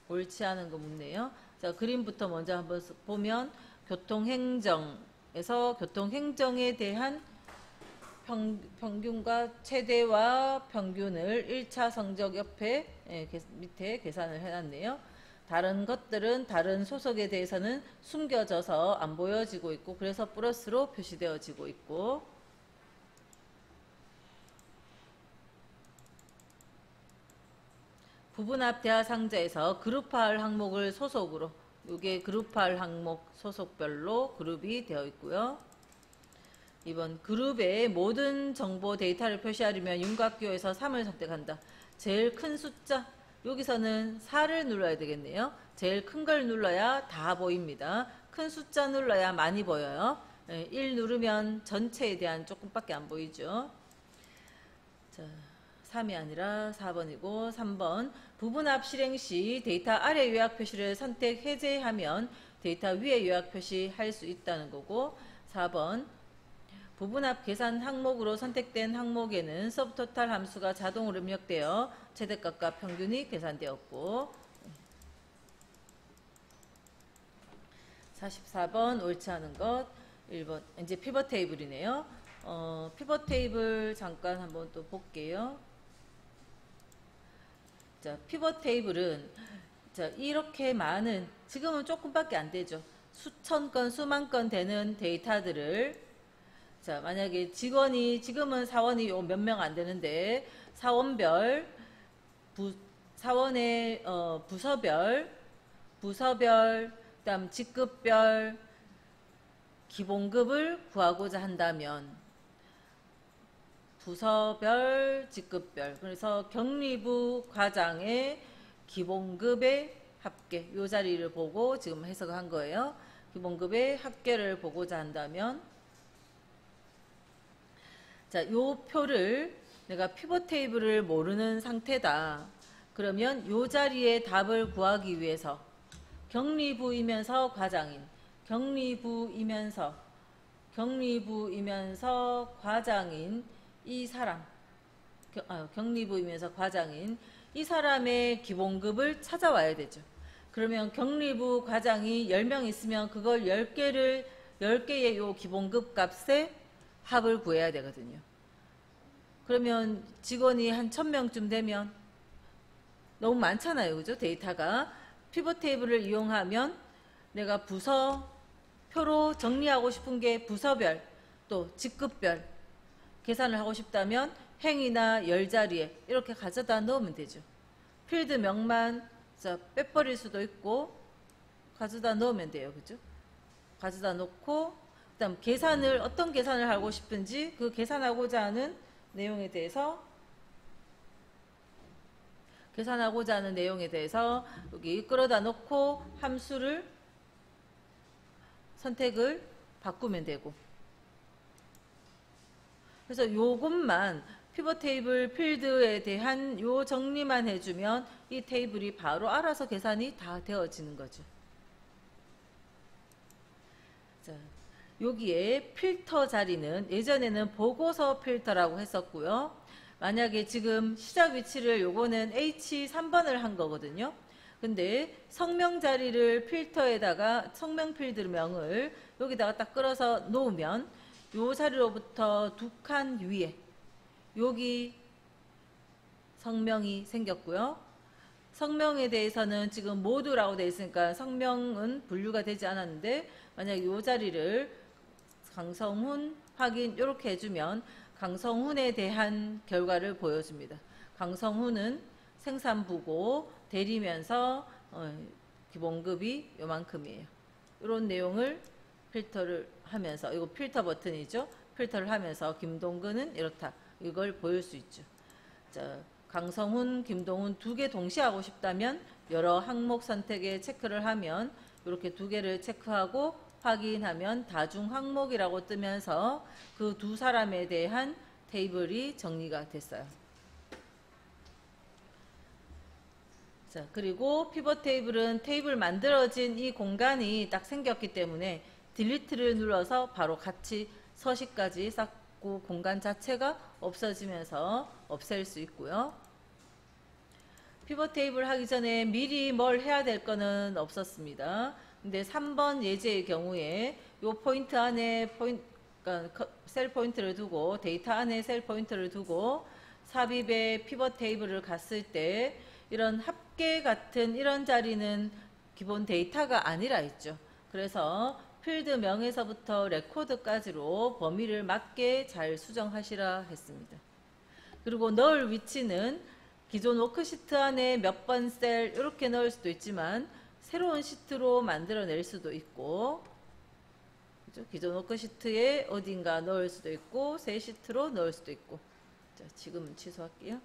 옳지 않은 거 묻네요. 자, 그림부터 먼저 한번 보면 교통행정에서 교통행정에 대한 평균과 최대와 평균을 1차 성적 옆에 밑에 계산을 해놨네요. 다른 것들은 다른 소속에 대해서는 숨겨져서 안 보여지고 있고 그래서 플러스로 표시되어지고 있고 부분합 대하 상자에서 그룹할 항목을 소속으로 이게 그룹할 항목 소속별로 그룹이 되어 있고요. 이번 그룹의 모든 정보 데이터를 표시하려면 윤곽교에서 3을 선택한다. 제일 큰 숫자 여기서는 4를 눌러야 되겠네요. 제일 큰 걸 눌러야 다 보입니다. 큰 숫자 눌러야 많이 보여요. 1 누르면 전체에 대한 조금밖에 안 보이죠. 자, 3이 아니라 4번이고 3번 부분합 실행 시 데이터 아래 요약 표시를 선택 해제하면 데이터 위에 요약 표시할 수 있다는 거고 4번 부분합 계산 항목으로 선택된 항목에는 서브토탈 함수가 자동으로 입력되어 최대값과 평균이 계산되었고 44번 옳지 않은 것 1번 이제 피벗 테이블이네요. 피벗 테이블 잠깐 한번 또 볼게요. 자, 피벗 테이블은 자, 이렇게 많은 지금은 조금밖에 안 되죠. 수천 건 수만 건 되는 데이터들을 자, 만약에 지금은 사원이 몇 명 안 되는데 사원별 사원의 부서별 그다음 직급별 기본급을 구하고자 한다면 부서별 직급별 그래서 격리부 과장의 기본급의 합계 요 자리를 보고 지금 해석한 거예요. 기본급의 합계를 보고자 한다면 자, 요 표를 내가 피벗 테이블을 모르는 상태다. 그러면 요 자리에 답을 구하기 위해서 격리부이면서 과장인, 격리부이면서 과장인 이 사람, 격리부이면서 과장인 이 사람의 기본급을 찾아와야 되죠. 그러면 격리부 과장이 10명 있으면 그걸 10개의 요 기본급 값에 합을 구해야 되거든요. 그러면 직원이 한 1000명쯤 되면 너무 많잖아요. 그죠? 데이터가. 피벗 테이블을 이용하면 내가 부서표로 정리하고 싶은 게 부서별 또 직급별 계산을 하고 싶다면 행이나 열 자리에 이렇게 가져다 넣으면 되죠. 필드명만 빼버릴 수도 있고 가져다 넣으면 돼요. 그죠? 가져다 놓고 그다음 어떤 계산을 하고 싶은지 그 계산하고자 하는 내용에 대해서 여기 끌어다 놓고 함수를 선택을 바꾸면 되고, 그래서 요것만 피벗 테이블 필드에 대한 요 정리만 해주면 이 테이블이 바로 알아서 계산이 다 되어지는 거죠. 자, 여기에 필터 자리는 예전에는 보고서 필터라고 했었고요. 만약에 지금 시작 위치를 요거는 H3번을 한 거거든요. 근데 성명 자리를 필터에다가 성명 필드명을 여기다가 딱 끌어서 놓으면 요 자리로부터 두 칸 위에 여기 성명이 생겼고요. 성명에 대해서는 지금 모두라고 되어 있으니까 성명은 분류가 되지 않았는데, 만약에 이 자리를 강성훈 확인 이렇게 해주면 강성훈에 대한 결과를 보여줍니다. 강성훈은 생산부고 대리면서 기본급이 요만큼이에요. 이런 내용을 필터를 하면서, 이거 필터 버튼이죠. 필터를 하면서 김동근은 이렇다, 이걸 보일 수 있죠. 자, 강성훈, 김동훈 두 개 동시에 하고 싶다면 여러 항목 선택에 체크를 하면 이렇게 두 개를 체크하고 확인하면 다중 항목이라고 뜨면서 그 두 사람에 대한 테이블이 정리가 됐어요. 자, 그리고 피벗 테이블은 테이블 만들어진 이 공간이 딱 생겼기 때문에 딜리트를 눌러서 바로 같이 서식까지 쌓고 공간 자체가 없어지면서 없앨 수 있고요. 피벗 테이블 하기 전에 미리 뭘 해야 될 거는 없었습니다. 근데 3번 예제의 경우에 요 포인트 안에 그러니까 셀 포인트를 두고 데이터 안에 셀 포인트를 두고 삽입의 피벗 테이블을 갔을 때 이런 합계 같은 이런 자리는 기본 데이터가 아니라 있죠. 그래서 필드명에서부터 레코드까지로 범위를 맞게 잘 수정하시라 했습니다. 그리고 넣을 위치는 기존 워크시트 안에 몇 번 셀 이렇게 넣을 수도 있지만 새로운 시트로 만들어낼 수도 있고, 그죠? 기존 워크시트에 어딘가 넣을 수도 있고 새 시트로 넣을 수도 있고. 자, 지금은 취소할게요.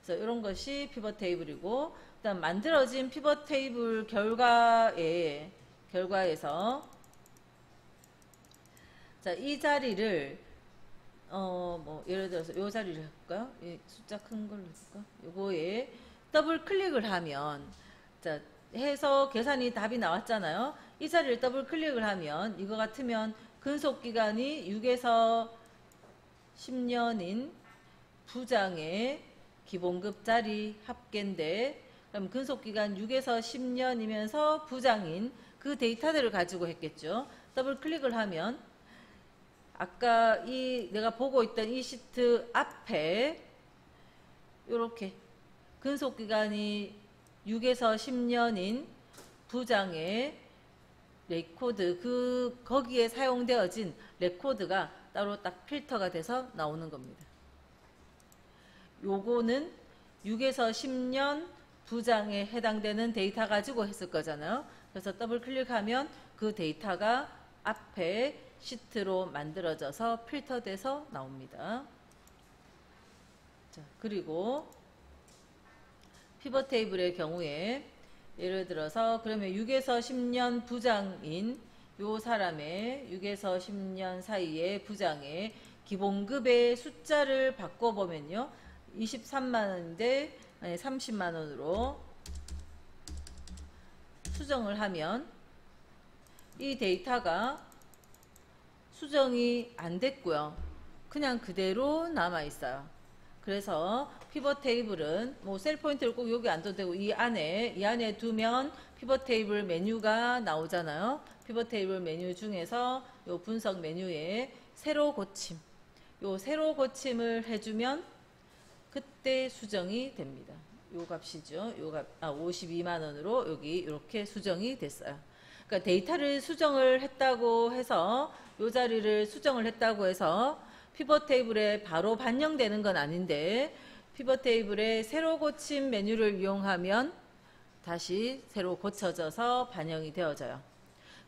그래서 이런 것이 피벗 테이블이고, 일단 만들어진 피벗 테이블 결과에서 자, 이 자리를 뭐 예를 들어서 이 자리를 해볼까요? 이 숫자 큰 걸로 해볼까? 요거에 더블 클릭을 하면, 자, 해서 계산이 답이 나왔잖아요. 이 자리를 더블 클릭을 하면 이거 같으면 근속 기간이 6에서 10년인 부장의 기본급 자리 합계인데, 그럼 근속 기간 6에서 10년이면서 부장인 그 데이터들을 가지고 했겠죠. 더블 클릭을 하면 아까 내가 보고 있던 이 시트 앞에 이렇게 근속 기간이 6에서 10년인 부장의 레코드, 거기에 사용되어진 레코드가 따로 딱 필터가 돼서 나오는 겁니다. 요거는 6에서 10년 부장에 해당되는 데이터 가지고 했을 거잖아요. 그래서 더블 클릭하면 그 데이터가 앞에 시트로 만들어져서 필터돼서 나옵니다. 자, 그리고 피벗 테이블의 경우에 예를 들어서 그러면 6에서 10년 부장인 요 사람의 6에서 10년 사이의 부장의 기본급의 숫자를 바꿔보면요, 23만원인데 30만원으로 수정을 하면 이 데이터가 수정이 안 됐고요. 그냥 그대로 남아 있어요. 그래서 피벗 테이블은 뭐 셀 포인트를 꼭 여기 안 둬도 되고 이 안에 두면 피벗 테이블 메뉴가 나오잖아요. 피벗 테이블 메뉴 중에서 요 분석 메뉴에 세로 고침, 요 세로 고침을 해주면 그때 수정이 됩니다. 요 값이죠. 요 값, 52만 원으로 여기 이렇게 수정이 됐어요. 그러니까 데이터를 수정을 했다고 해서 요 자리를 수정을 했다고 해서 피벗 테이블에 바로 반영되는 건 아닌데, 피벗 테이블에 세로 고침 메뉴를 이용하면 다시 새로 고쳐져서 반영이 되어져요.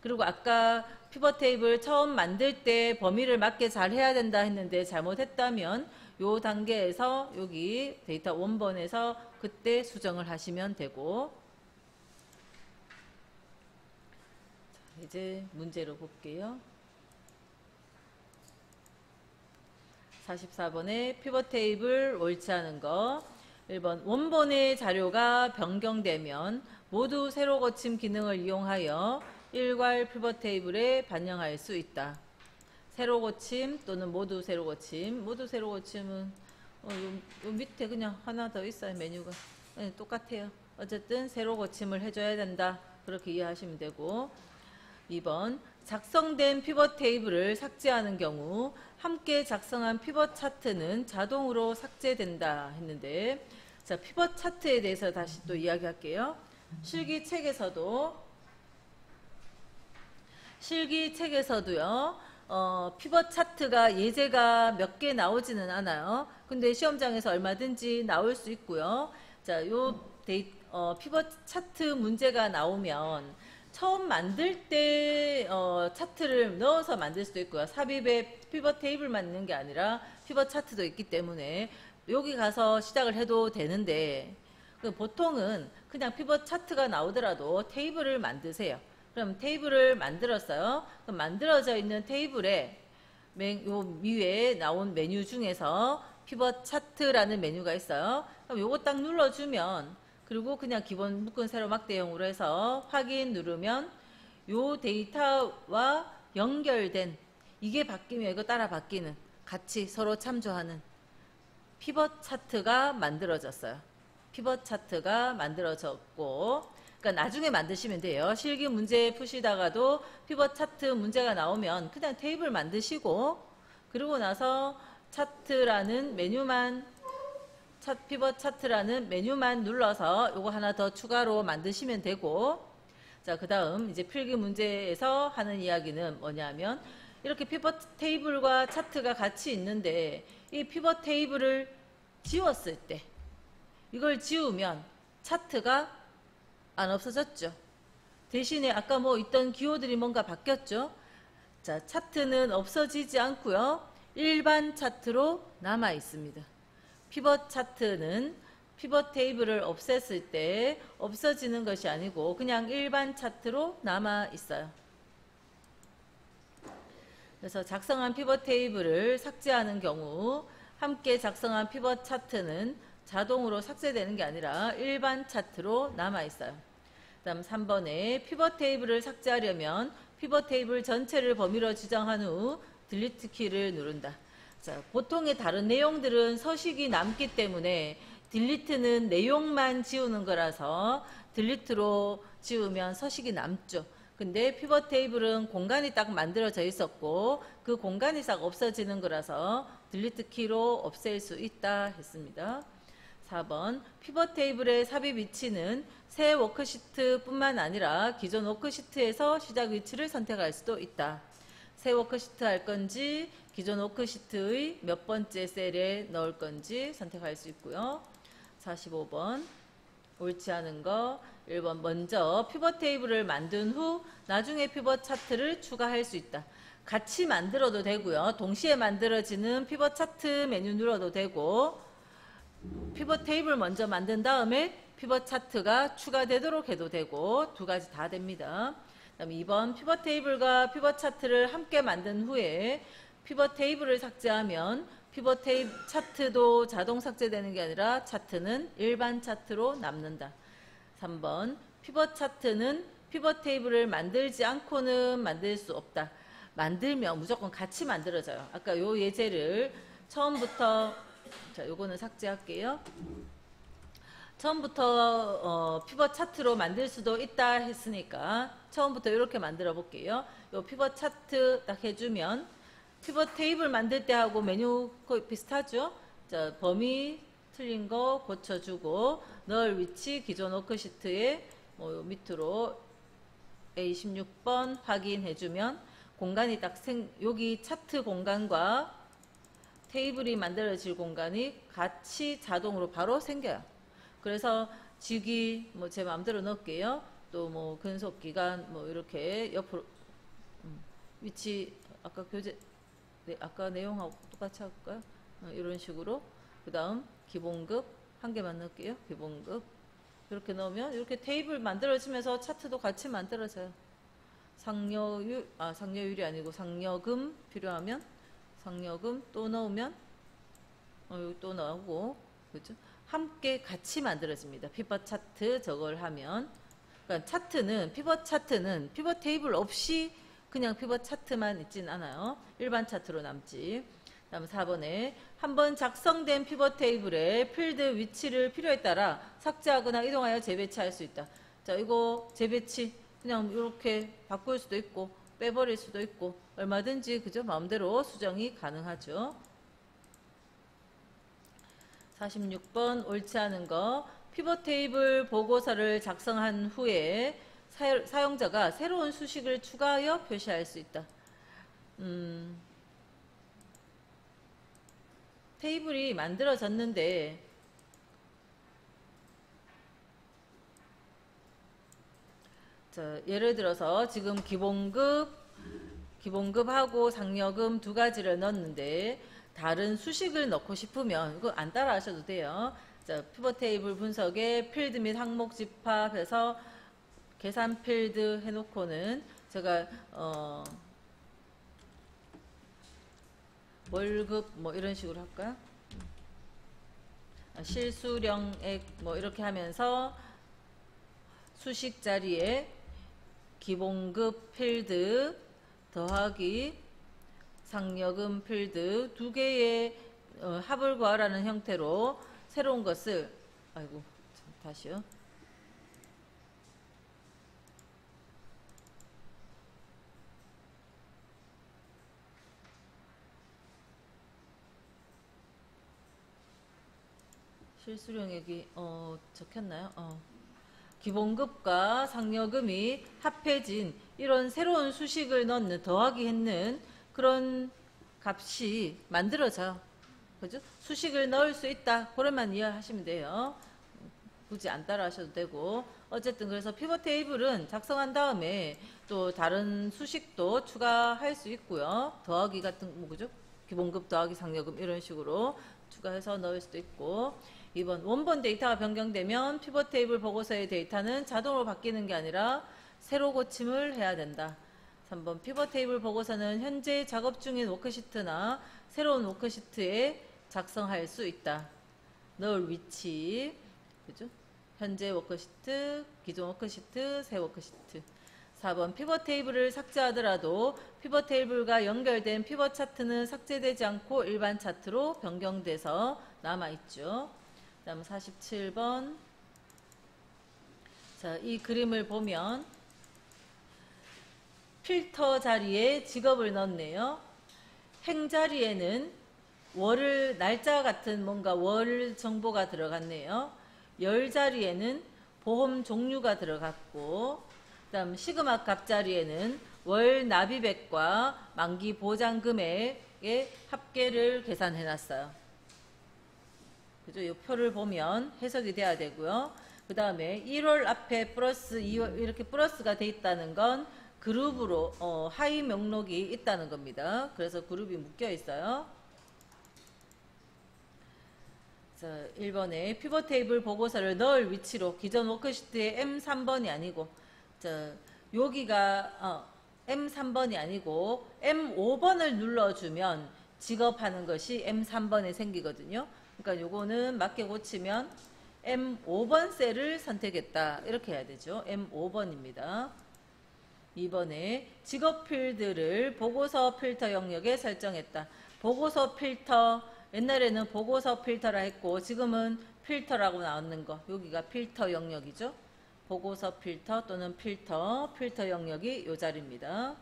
그리고 아까 피벗 테이블 처음 만들 때 범위를 맞게 잘 해야 된다 했는데 잘못했다면 요 단계에서 여기 데이터 원본에서 그때 수정을 하시면 되고, 자, 이제 문제로 볼게요. 44번에 피벗 테이블 옳지 않은 거. 1번 원본의 자료가 변경되면 모두 세로 거침 기능을 이용하여 일괄 피벗 테이블에 반영할 수 있다. 세로 고침 또는 모두 세로 고침. 모두 세로 고침은 요 밑에 그냥 하나 더 있어요. 메뉴가. 네, 똑같아요. 어쨌든 세로 고침을 해줘야 된다. 그렇게 이해하시면 되고. 2번 작성된 피벗 테이블을 삭제하는 경우 함께 작성한 피벗 차트는 자동으로 삭제된다 했는데, 자, 피벗 차트에 대해서 다시 또 이야기할게요. 실기책에서도요, 피벗 차트가 예제가 몇 개 나오지는 않아요. 근데 시험장에서 얼마든지 나올 수 있고요. 자, 피벗 차트 문제가 나오면 처음 만들 때 차트를 넣어서 만들 수도 있고요. 삽입에 피벗 테이블만 있는 게 아니라 피벗 차트도 있기 때문에 여기 가서 시작을 해도 되는데, 보통은 그냥 피벗 차트가 나오더라도 테이블을 만드세요. 그럼 테이블을 만들었어요. 그럼 만들어져 있는 테이블에 요 위에 나온 메뉴 중에서 피벗 차트라는 메뉴가 있어요. 그럼 요거 딱 눌러주면, 그리고 그냥 기본 묶은 세로 막대형으로 해서 확인 누르면 요 데이터와 연결된, 이게 바뀌면 이거 따라 바뀌는, 같이 서로 참조하는 피벗 차트가 만들어졌어요. 피벗 차트가 만들어졌고, 그러니까 나중에 만드시면 돼요. 실기 문제 푸시다가도 피벗 차트 문제가 나오면 그냥 테이블 만드시고, 그리고 나서 차트라는 메뉴만, 피벗 차트라는 메뉴만 눌러서 요거 하나 더 추가로 만드시면 되고, 자, 그 다음 이제 필기 문제에서 하는 이야기는 뭐냐면, 이렇게 피벗 테이블과 차트가 같이 있는데 이 피벗 테이블을 지웠을 때, 이걸 지우면 차트가 안 없어졌죠. 대신에 아까 뭐 있던 기호들이 뭔가 바뀌었죠. 자, 차트는 없어지지 않고요, 일반 차트로 남아 있습니다. 피벗 차트는 피벗 테이블을 없앴을 때 없어지는 것이 아니고 그냥 일반 차트로 남아 있어요. 그래서 작성한 피벗 테이블을 삭제하는 경우 함께 작성한 피벗 차트는 자동으로 삭제되는 게 아니라 일반 차트로 남아 있어요. 다음 3번에 피벗 테이블을 삭제하려면 피벗 테이블 전체를 범위로 지정한 후 딜리트 키를 누른다. 자, 보통의 다른 내용들은 서식이 남기 때문에 딜리트는 내용만 지우는 거라서 딜리트로 지우면 서식이 남죠. 근데 피벗 테이블은 공간이 딱 만들어져 있었고 그 공간이 싹 없어지는 거라서 딜리트 키로 없앨 수 있다 했습니다. 4번 피벗 테이블의 삽입 위치는 새 워크시트 뿐만 아니라 기존 워크시트에서 시작 위치를 선택할 수도 있다. 새 워크시트 할 건지 기존 워크시트의 몇 번째 셀에 넣을 건지 선택할 수 있고요. 45번 옳지 않은 거 1번 먼저 피벗 테이블을 만든 후 나중에 피벗 차트를 추가할 수 있다. 같이 만들어도 되고요. 동시에 만들어지는 피벗 차트 메뉴 눌러도 되고, 피벗 테이블 먼저 만든 다음에 피벗 차트가 추가되도록 해도 되고, 두 가지 다 됩니다. 그다음 2번 피벗 테이블과 피벗 차트를 함께 만든 후에 피벗 테이블을 삭제하면 피벗 차트도 자동 삭제되는 게 아니라 차트는 일반 차트로 남는다. 3번 피벗 차트는 피벗 테이블을 만들지 않고는 만들 수 없다. 만들면 무조건 같이 만들어져요. 아까 요 예제를 처음부터, 자, 요거는 삭제할게요. 처음부터 피벗 차트로 만들 수도 있다 했으니까 처음부터 이렇게 만들어 볼게요. 요 피벗 차트 딱 해주면 피벗 테이블 만들 때 하고 메뉴 거의 비슷하죠. 자, 범위 틀린 거 고쳐주고 넣을 위치 기존 워크시트에 요 밑으로 A16번 확인해주면 공간이 딱 여기 차트 공간과 테이블이 만들어질 공간이 같이 자동으로 바로 생겨요. 그래서 지우기 제 마음대로 넣을게요. 또 뭐 근속 기간 뭐 이렇게 옆으로 위치 아까 교재 네, 아까 내용하고 똑같이 할까요? 이런 식으로 그 다음 기본급 한 개만 넣을게요. 기본급 이렇게 넣으면 이렇게 테이블 만들어지면서 차트도 같이 만들어져요. 상여율이 아니고 상여금 필요하면 상여금 또 넣으면 여기 또 나오고 그죠? 함께 같이 만들어집니다. 피벗 차트 저걸 하면 그러니까 차트는 피벗 테이블 없이 그냥 피벗 차트만 있진 않아요. 일반 차트로 남지. 다음 4번에 한번 작성된 피벗 테이블의 필드 위치를 필요에 따라 삭제하거나 이동하여 재배치할 수 있다. 자, 이거 재배치 그냥 이렇게 바꿀 수도 있고 빼버릴 수도 있고 얼마든지 그죠? 마음대로 수정이 가능하죠. 46번 옳지 않은 거 피벗 테이블 보고서를 작성한 후에 사용자가 새로운 수식을 추가하여 표시할 수 있다. 테이블이 만들어졌는데 자, 예를 들어서 지금 기본급하고 상여금 두 가지를 넣었는데 다른 수식을 넣고 싶으면 이거 안 따라 하셔도 돼요. 자, 피벗 테이블 분석에 필드 및 항목 집합해서 계산 필드 해놓고는 제가 월급 뭐 이런 식으로 할까요? 실수령액 뭐 이렇게 하면서 수식 자리에 기본급 필드 더하기 상여금 필드 두 개의 합을 구하라는 형태로 새로운 것을 다시요. 실수령액이 적혔나요? 기본급과 상여금이 합해진 이런 새로운 수식을 넣는 더하기 했는 그런 값이 만들어져요. 그죠? 수식을 넣을 수 있다. 그것만 이해하시면 돼요. 굳이 안 따라 하셔도 되고. 어쨌든 그래서 피벗 테이블은 작성한 다음에 또 다른 수식도 추가할 수 있고요. 더하기 같은 뭐 그죠? 기본급 더하기 상여금 이런 식으로 추가해서 넣을 수도 있고. 2번 원본 데이터가 변경되면 피벗 테이블 보고서의 데이터는 자동으로 바뀌는 게 아니라 새로 고침을 해야 된다. 3번 피벗 테이블 보고서는 현재 작업 중인 워크시트나 새로운 워크시트에 작성할 수 있다. 넣을 위치 그죠? 현재 워크시트, 기존 워크시트, 새 워크시트. 4번 피벗 테이블을 삭제하더라도 피벗 테이블과 연결된 피벗 차트는 삭제되지 않고 일반 차트로 변경돼서 남아있죠. 그 다음 47번 자, 이 그림을 보면 필터 자리에 직업을 넣었네요. 행 자리에는 월 날짜 같은 뭔가 월 정보가 들어갔네요. 열 자리에는 보험 종류가 들어갔고 그 다음 시그마 값 자리에는 월 납입액과 만기 보장 금액의 합계를 계산해 놨어요. 그죠? 이 표를 보면 해석이 돼야 되고요. 그 다음에 1월 앞에 플러스 2월 이렇게 플러스가 돼 있다는 건 그룹으로 하위 명록이 있다는 겁니다. 그래서 그룹이 묶여 있어요. 자, 1번에 피벗 테이블 보고서를 넣을 위치로 기존 워크시트의 M3번이 아니고 자, 여기가 M3번이 아니고 M5번을 눌러주면 직업하는 것이 M3번에 생기거든요. 그러니까 요거는 맞게 고치면 M5번 셀을 선택했다. 이렇게 해야 되죠. M5번입니다. 2번에 직업 필드를 보고서 필터 영역에 설정했다. 보고서 필터, 옛날에는 보고서 필터라 했고 지금은 필터라고 나왔는 거. 여기가 필터 영역이죠. 보고서 필터 또는 필터 영역이 요 자리입니다.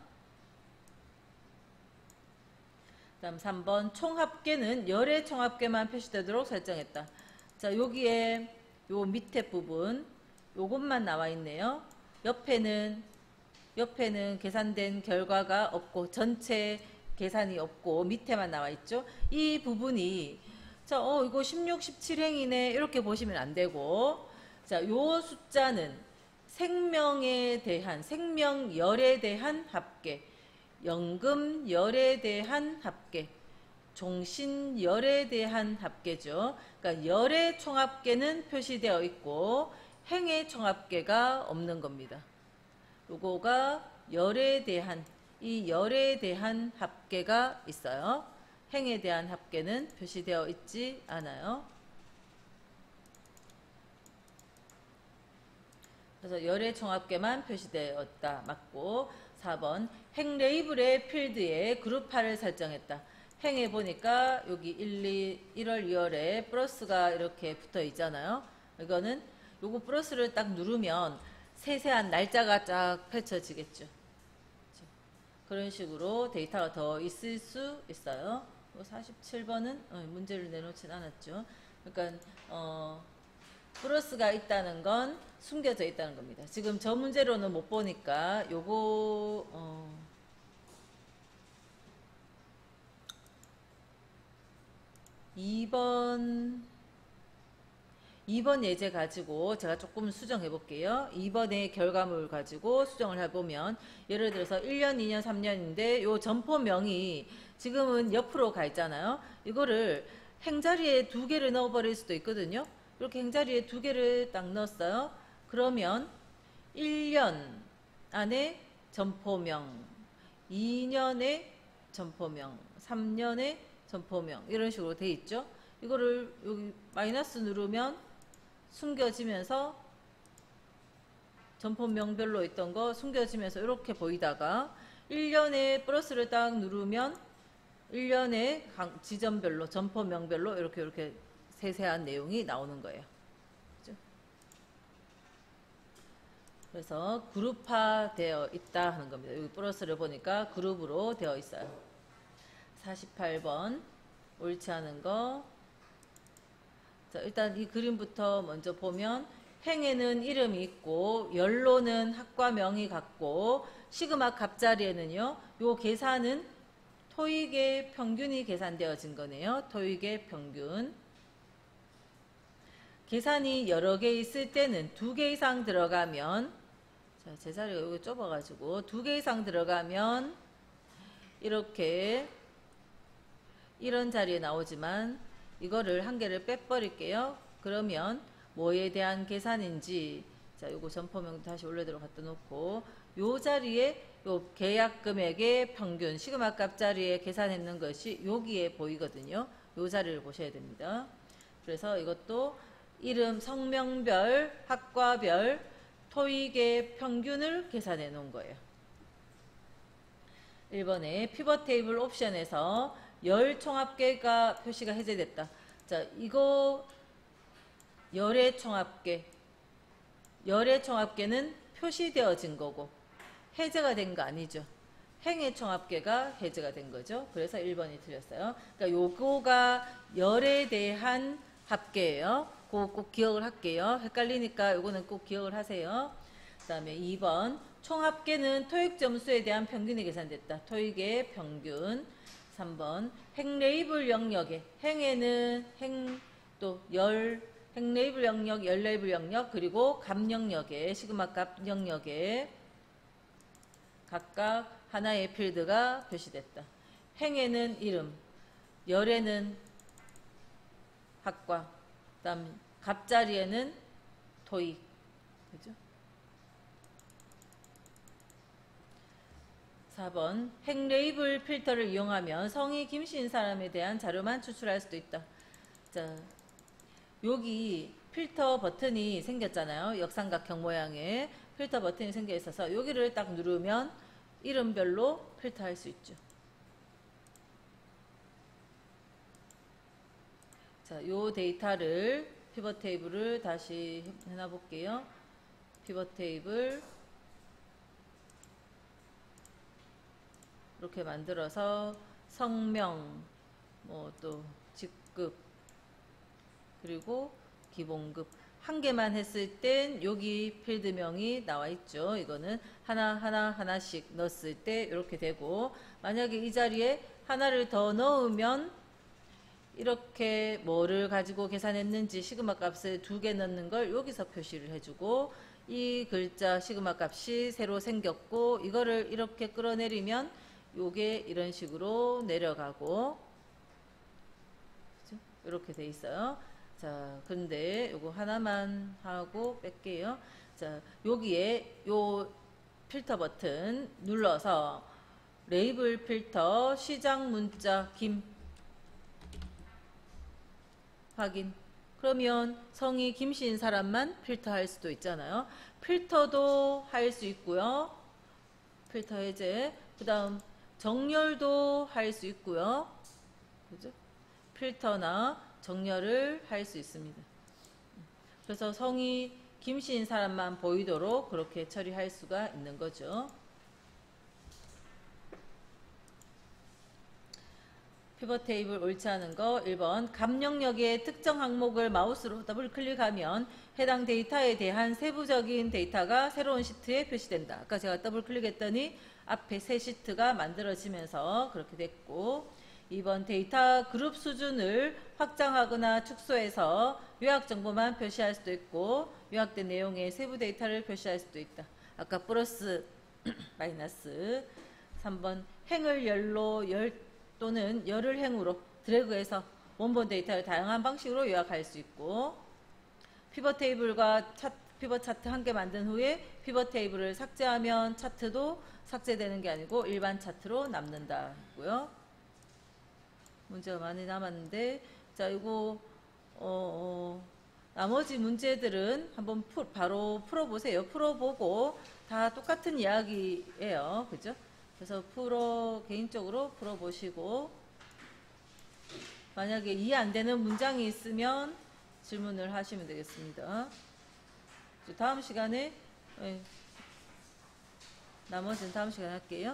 다음 3번 총합계는 열의 총합계만 표시되도록 설정했다. 자, 여기에 요 밑에 부분 요것만 나와 있네요. 옆에는 계산된 결과가 없고 전체 계산이 없고 밑에만 나와 있죠. 이 부분이 자, 이거 16, 17행이네 이렇게 보시면 안 되고 자, 요 숫자는 생명에 대한, 생명열에 대한 합계, 연금열에 대한 합계, 종신열에 대한 합계죠. 그러니까 열의 총합계는 표시되어 있고 행의 총합계가 없는 겁니다. 요거가 열에 대한, 이 열에 대한 합계가 있어요. 행에 대한 합계는 표시되어 있지 않아요. 그래서 열의 총합계만 표시되었다. 맞고 4번 행 레이블의 필드에 그룹화를 설정했다. 행에 보니까 여기 1월 2월에 플러스가 이렇게 붙어 있잖아요. 이거는 요거 플러스를 딱 누르면 세세한 날짜가 쫙 펼쳐지겠죠. 그런 식으로 데이터가 더 있을 수 있어요. 47번은 문제를 내놓진 않았죠. 그러니까 플러스가 있다는 건 숨겨져 있다는 겁니다. 지금 저 문제로는 못 보니까 요거 2번 예제 가지고 제가 조금 수정해 볼게요. 2번의 결과물 가지고 수정을 해보면 예를 들어서 1년, 2년, 3년인데 요 점포명이 지금은 옆으로 가 있잖아요. 이거를 행자리에 2개를 넣어버릴 수도 있거든요. 이렇게 행자리에 2개를 딱 넣었어요. 그러면 1년 안에 점포명, 2년에 점포명, 3년에 점포명 이런 식으로 돼 있죠. 이거를 여기 마이너스 누르면 숨겨지면서 점포명별로 있던 거 숨겨지면서 이렇게 보이다가 1년에 플러스를 딱 누르면 1년에 지점별로 점포명별로 이렇게 세세한 내용이 나오는 거예요. 그렇죠? 그래서 그룹화 되어 있다 하는 겁니다. 여기 플러스를 보니까 그룹으로 되어 있어요. 48번 옳지 않은 거. 자, 일단 이 그림부터 먼저 보면 행에는 이름이 있고 열로는 학과명이 같고 시그마 값자리에는요. 요 계산은 토익의 평균이 계산되어진 거네요. 토익의 평균. 계산이 여러 개 있을 때는 2개 이상 들어가면 자, 제 자리가 여기 좁아가지고 2개 이상 들어가면 이렇게 이런 자리에 나오지만 이거를 한 개를 빼버릴게요. 그러면 뭐에 대한 계산인지 자, 요거 점포명 다시 원래대로 갖다 놓고 요 자리에 요 계약 금액의 평균 시그마 값 자리에 계산했는 것이 여기에 보이거든요. 요 자리를 보셔야 됩니다. 그래서 이것도 이름 성명별 학과별 토익의 평균을 계산해 놓은 거예요. 1번에 피벗 테이블 옵션에서 열 총합계가 표시가 해제됐다. 자, 이거 열의 총합계는 표시되어진 거고 해제가 된 거 아니죠. 행의 총합계가 해제가 된 거죠. 그래서 1번이 틀렸어요. 그러니까 요거가 열에 대한 합계예요. 그거 꼭 기억을 할게요. 헷갈리니까 요거는 꼭 기억을 하세요. 그 다음에 2번 총합계는 토익 점수에 대한 평균이 계산됐다. 토익의 평균. 3번 행 레이블 영역에 행에는 행 레이블 영역, 열 레이블 영역 그리고 값 영역에 시그마 값 영역에 각각 하나의 필드가 표시됐다. 행에는 이름, 열에는 학과, 그다음 값자리에는 토익. 그죠? 4번 행 레이블 필터를 이용하면 성이 김씨인 사람에 대한 자료만 추출할 수도 있다. 자, 여기 필터 버튼이 생겼잖아요. 역삼각형 모양의 필터 버튼이 생겨 있어서 여기를 딱 누르면 이름별로 필터할 수 있죠. 자, 요 데이터를 피벗 테이블을 다시 해놔 볼게요. 피벗 테이블 이렇게 만들어서 성명, 뭐 또 직급, 그리고 기본급 한 개만 했을 땐 여기 필드명이 나와 있죠. 이거는 하나씩 넣었을 때 이렇게 되고 만약에 이 자리에 하나를 더 넣으면 이렇게 뭐를 가지고 계산했는지 시그마 값을 2개 넣는 걸 여기서 표시를 해주고 이 글자 시그마 값이 새로 생겼고 이거를 이렇게 끌어내리면 요게 이런 식으로 내려가고 그죠? 이렇게 돼 있어요. 자, 근데 요거 하나만 하고 뺄게요. 자, 여기에 요 필터 버튼 눌러서 레이블 필터 시작 문자 김 확인. 그러면 성이 김씨인 사람만 필터할 수도 있잖아요. 필터도 할 수 있고요. 필터 해제. 그 다음 정렬도 할 수 있고요. 그죠? 필터나 정렬을 할 수 있습니다. 그래서 성이 김씨인 사람만 보이도록 그렇게 처리할 수가 있는 거죠. 피벗 테이블 옳지 않은 거 1번 감영역의 특정 항목을 마우스로 더블 클릭하면 해당 데이터에 대한 세부적인 데이터가 새로운 시트에 표시된다. 아까 제가 더블 클릭했더니 앞에 새 시트가 만들어지면서 그렇게 됐고 2번 데이터 그룹 수준을 확장하거나 축소해서 요약 정보만 표시할 수도 있고 요약된 내용의 세부 데이터를 표시할 수도 있다. 아까 플러스 마이너스 3번 행을 열로 또는 열을 행으로 드래그해서 원본 데이터를 다양한 방식으로 요약할 수 있고 피벗 테이블과 피벗 차트 한 개 만든 후에 피벗 테이블을 삭제하면 차트도 삭제되는 게 아니고 일반 차트로 남는다고요. 문제가 많이 남았는데 자 이거 나머지 문제들은 한번 바로 풀어보세요. 풀어보고 다 똑같은 이야기예요. 그죠? 그래서 개인적으로 풀어보시고 만약에 이해 안 되는 문장이 있으면 질문을 하시면 되겠습니다. 다음 시간에 나머지는 다음 시간에 할게요.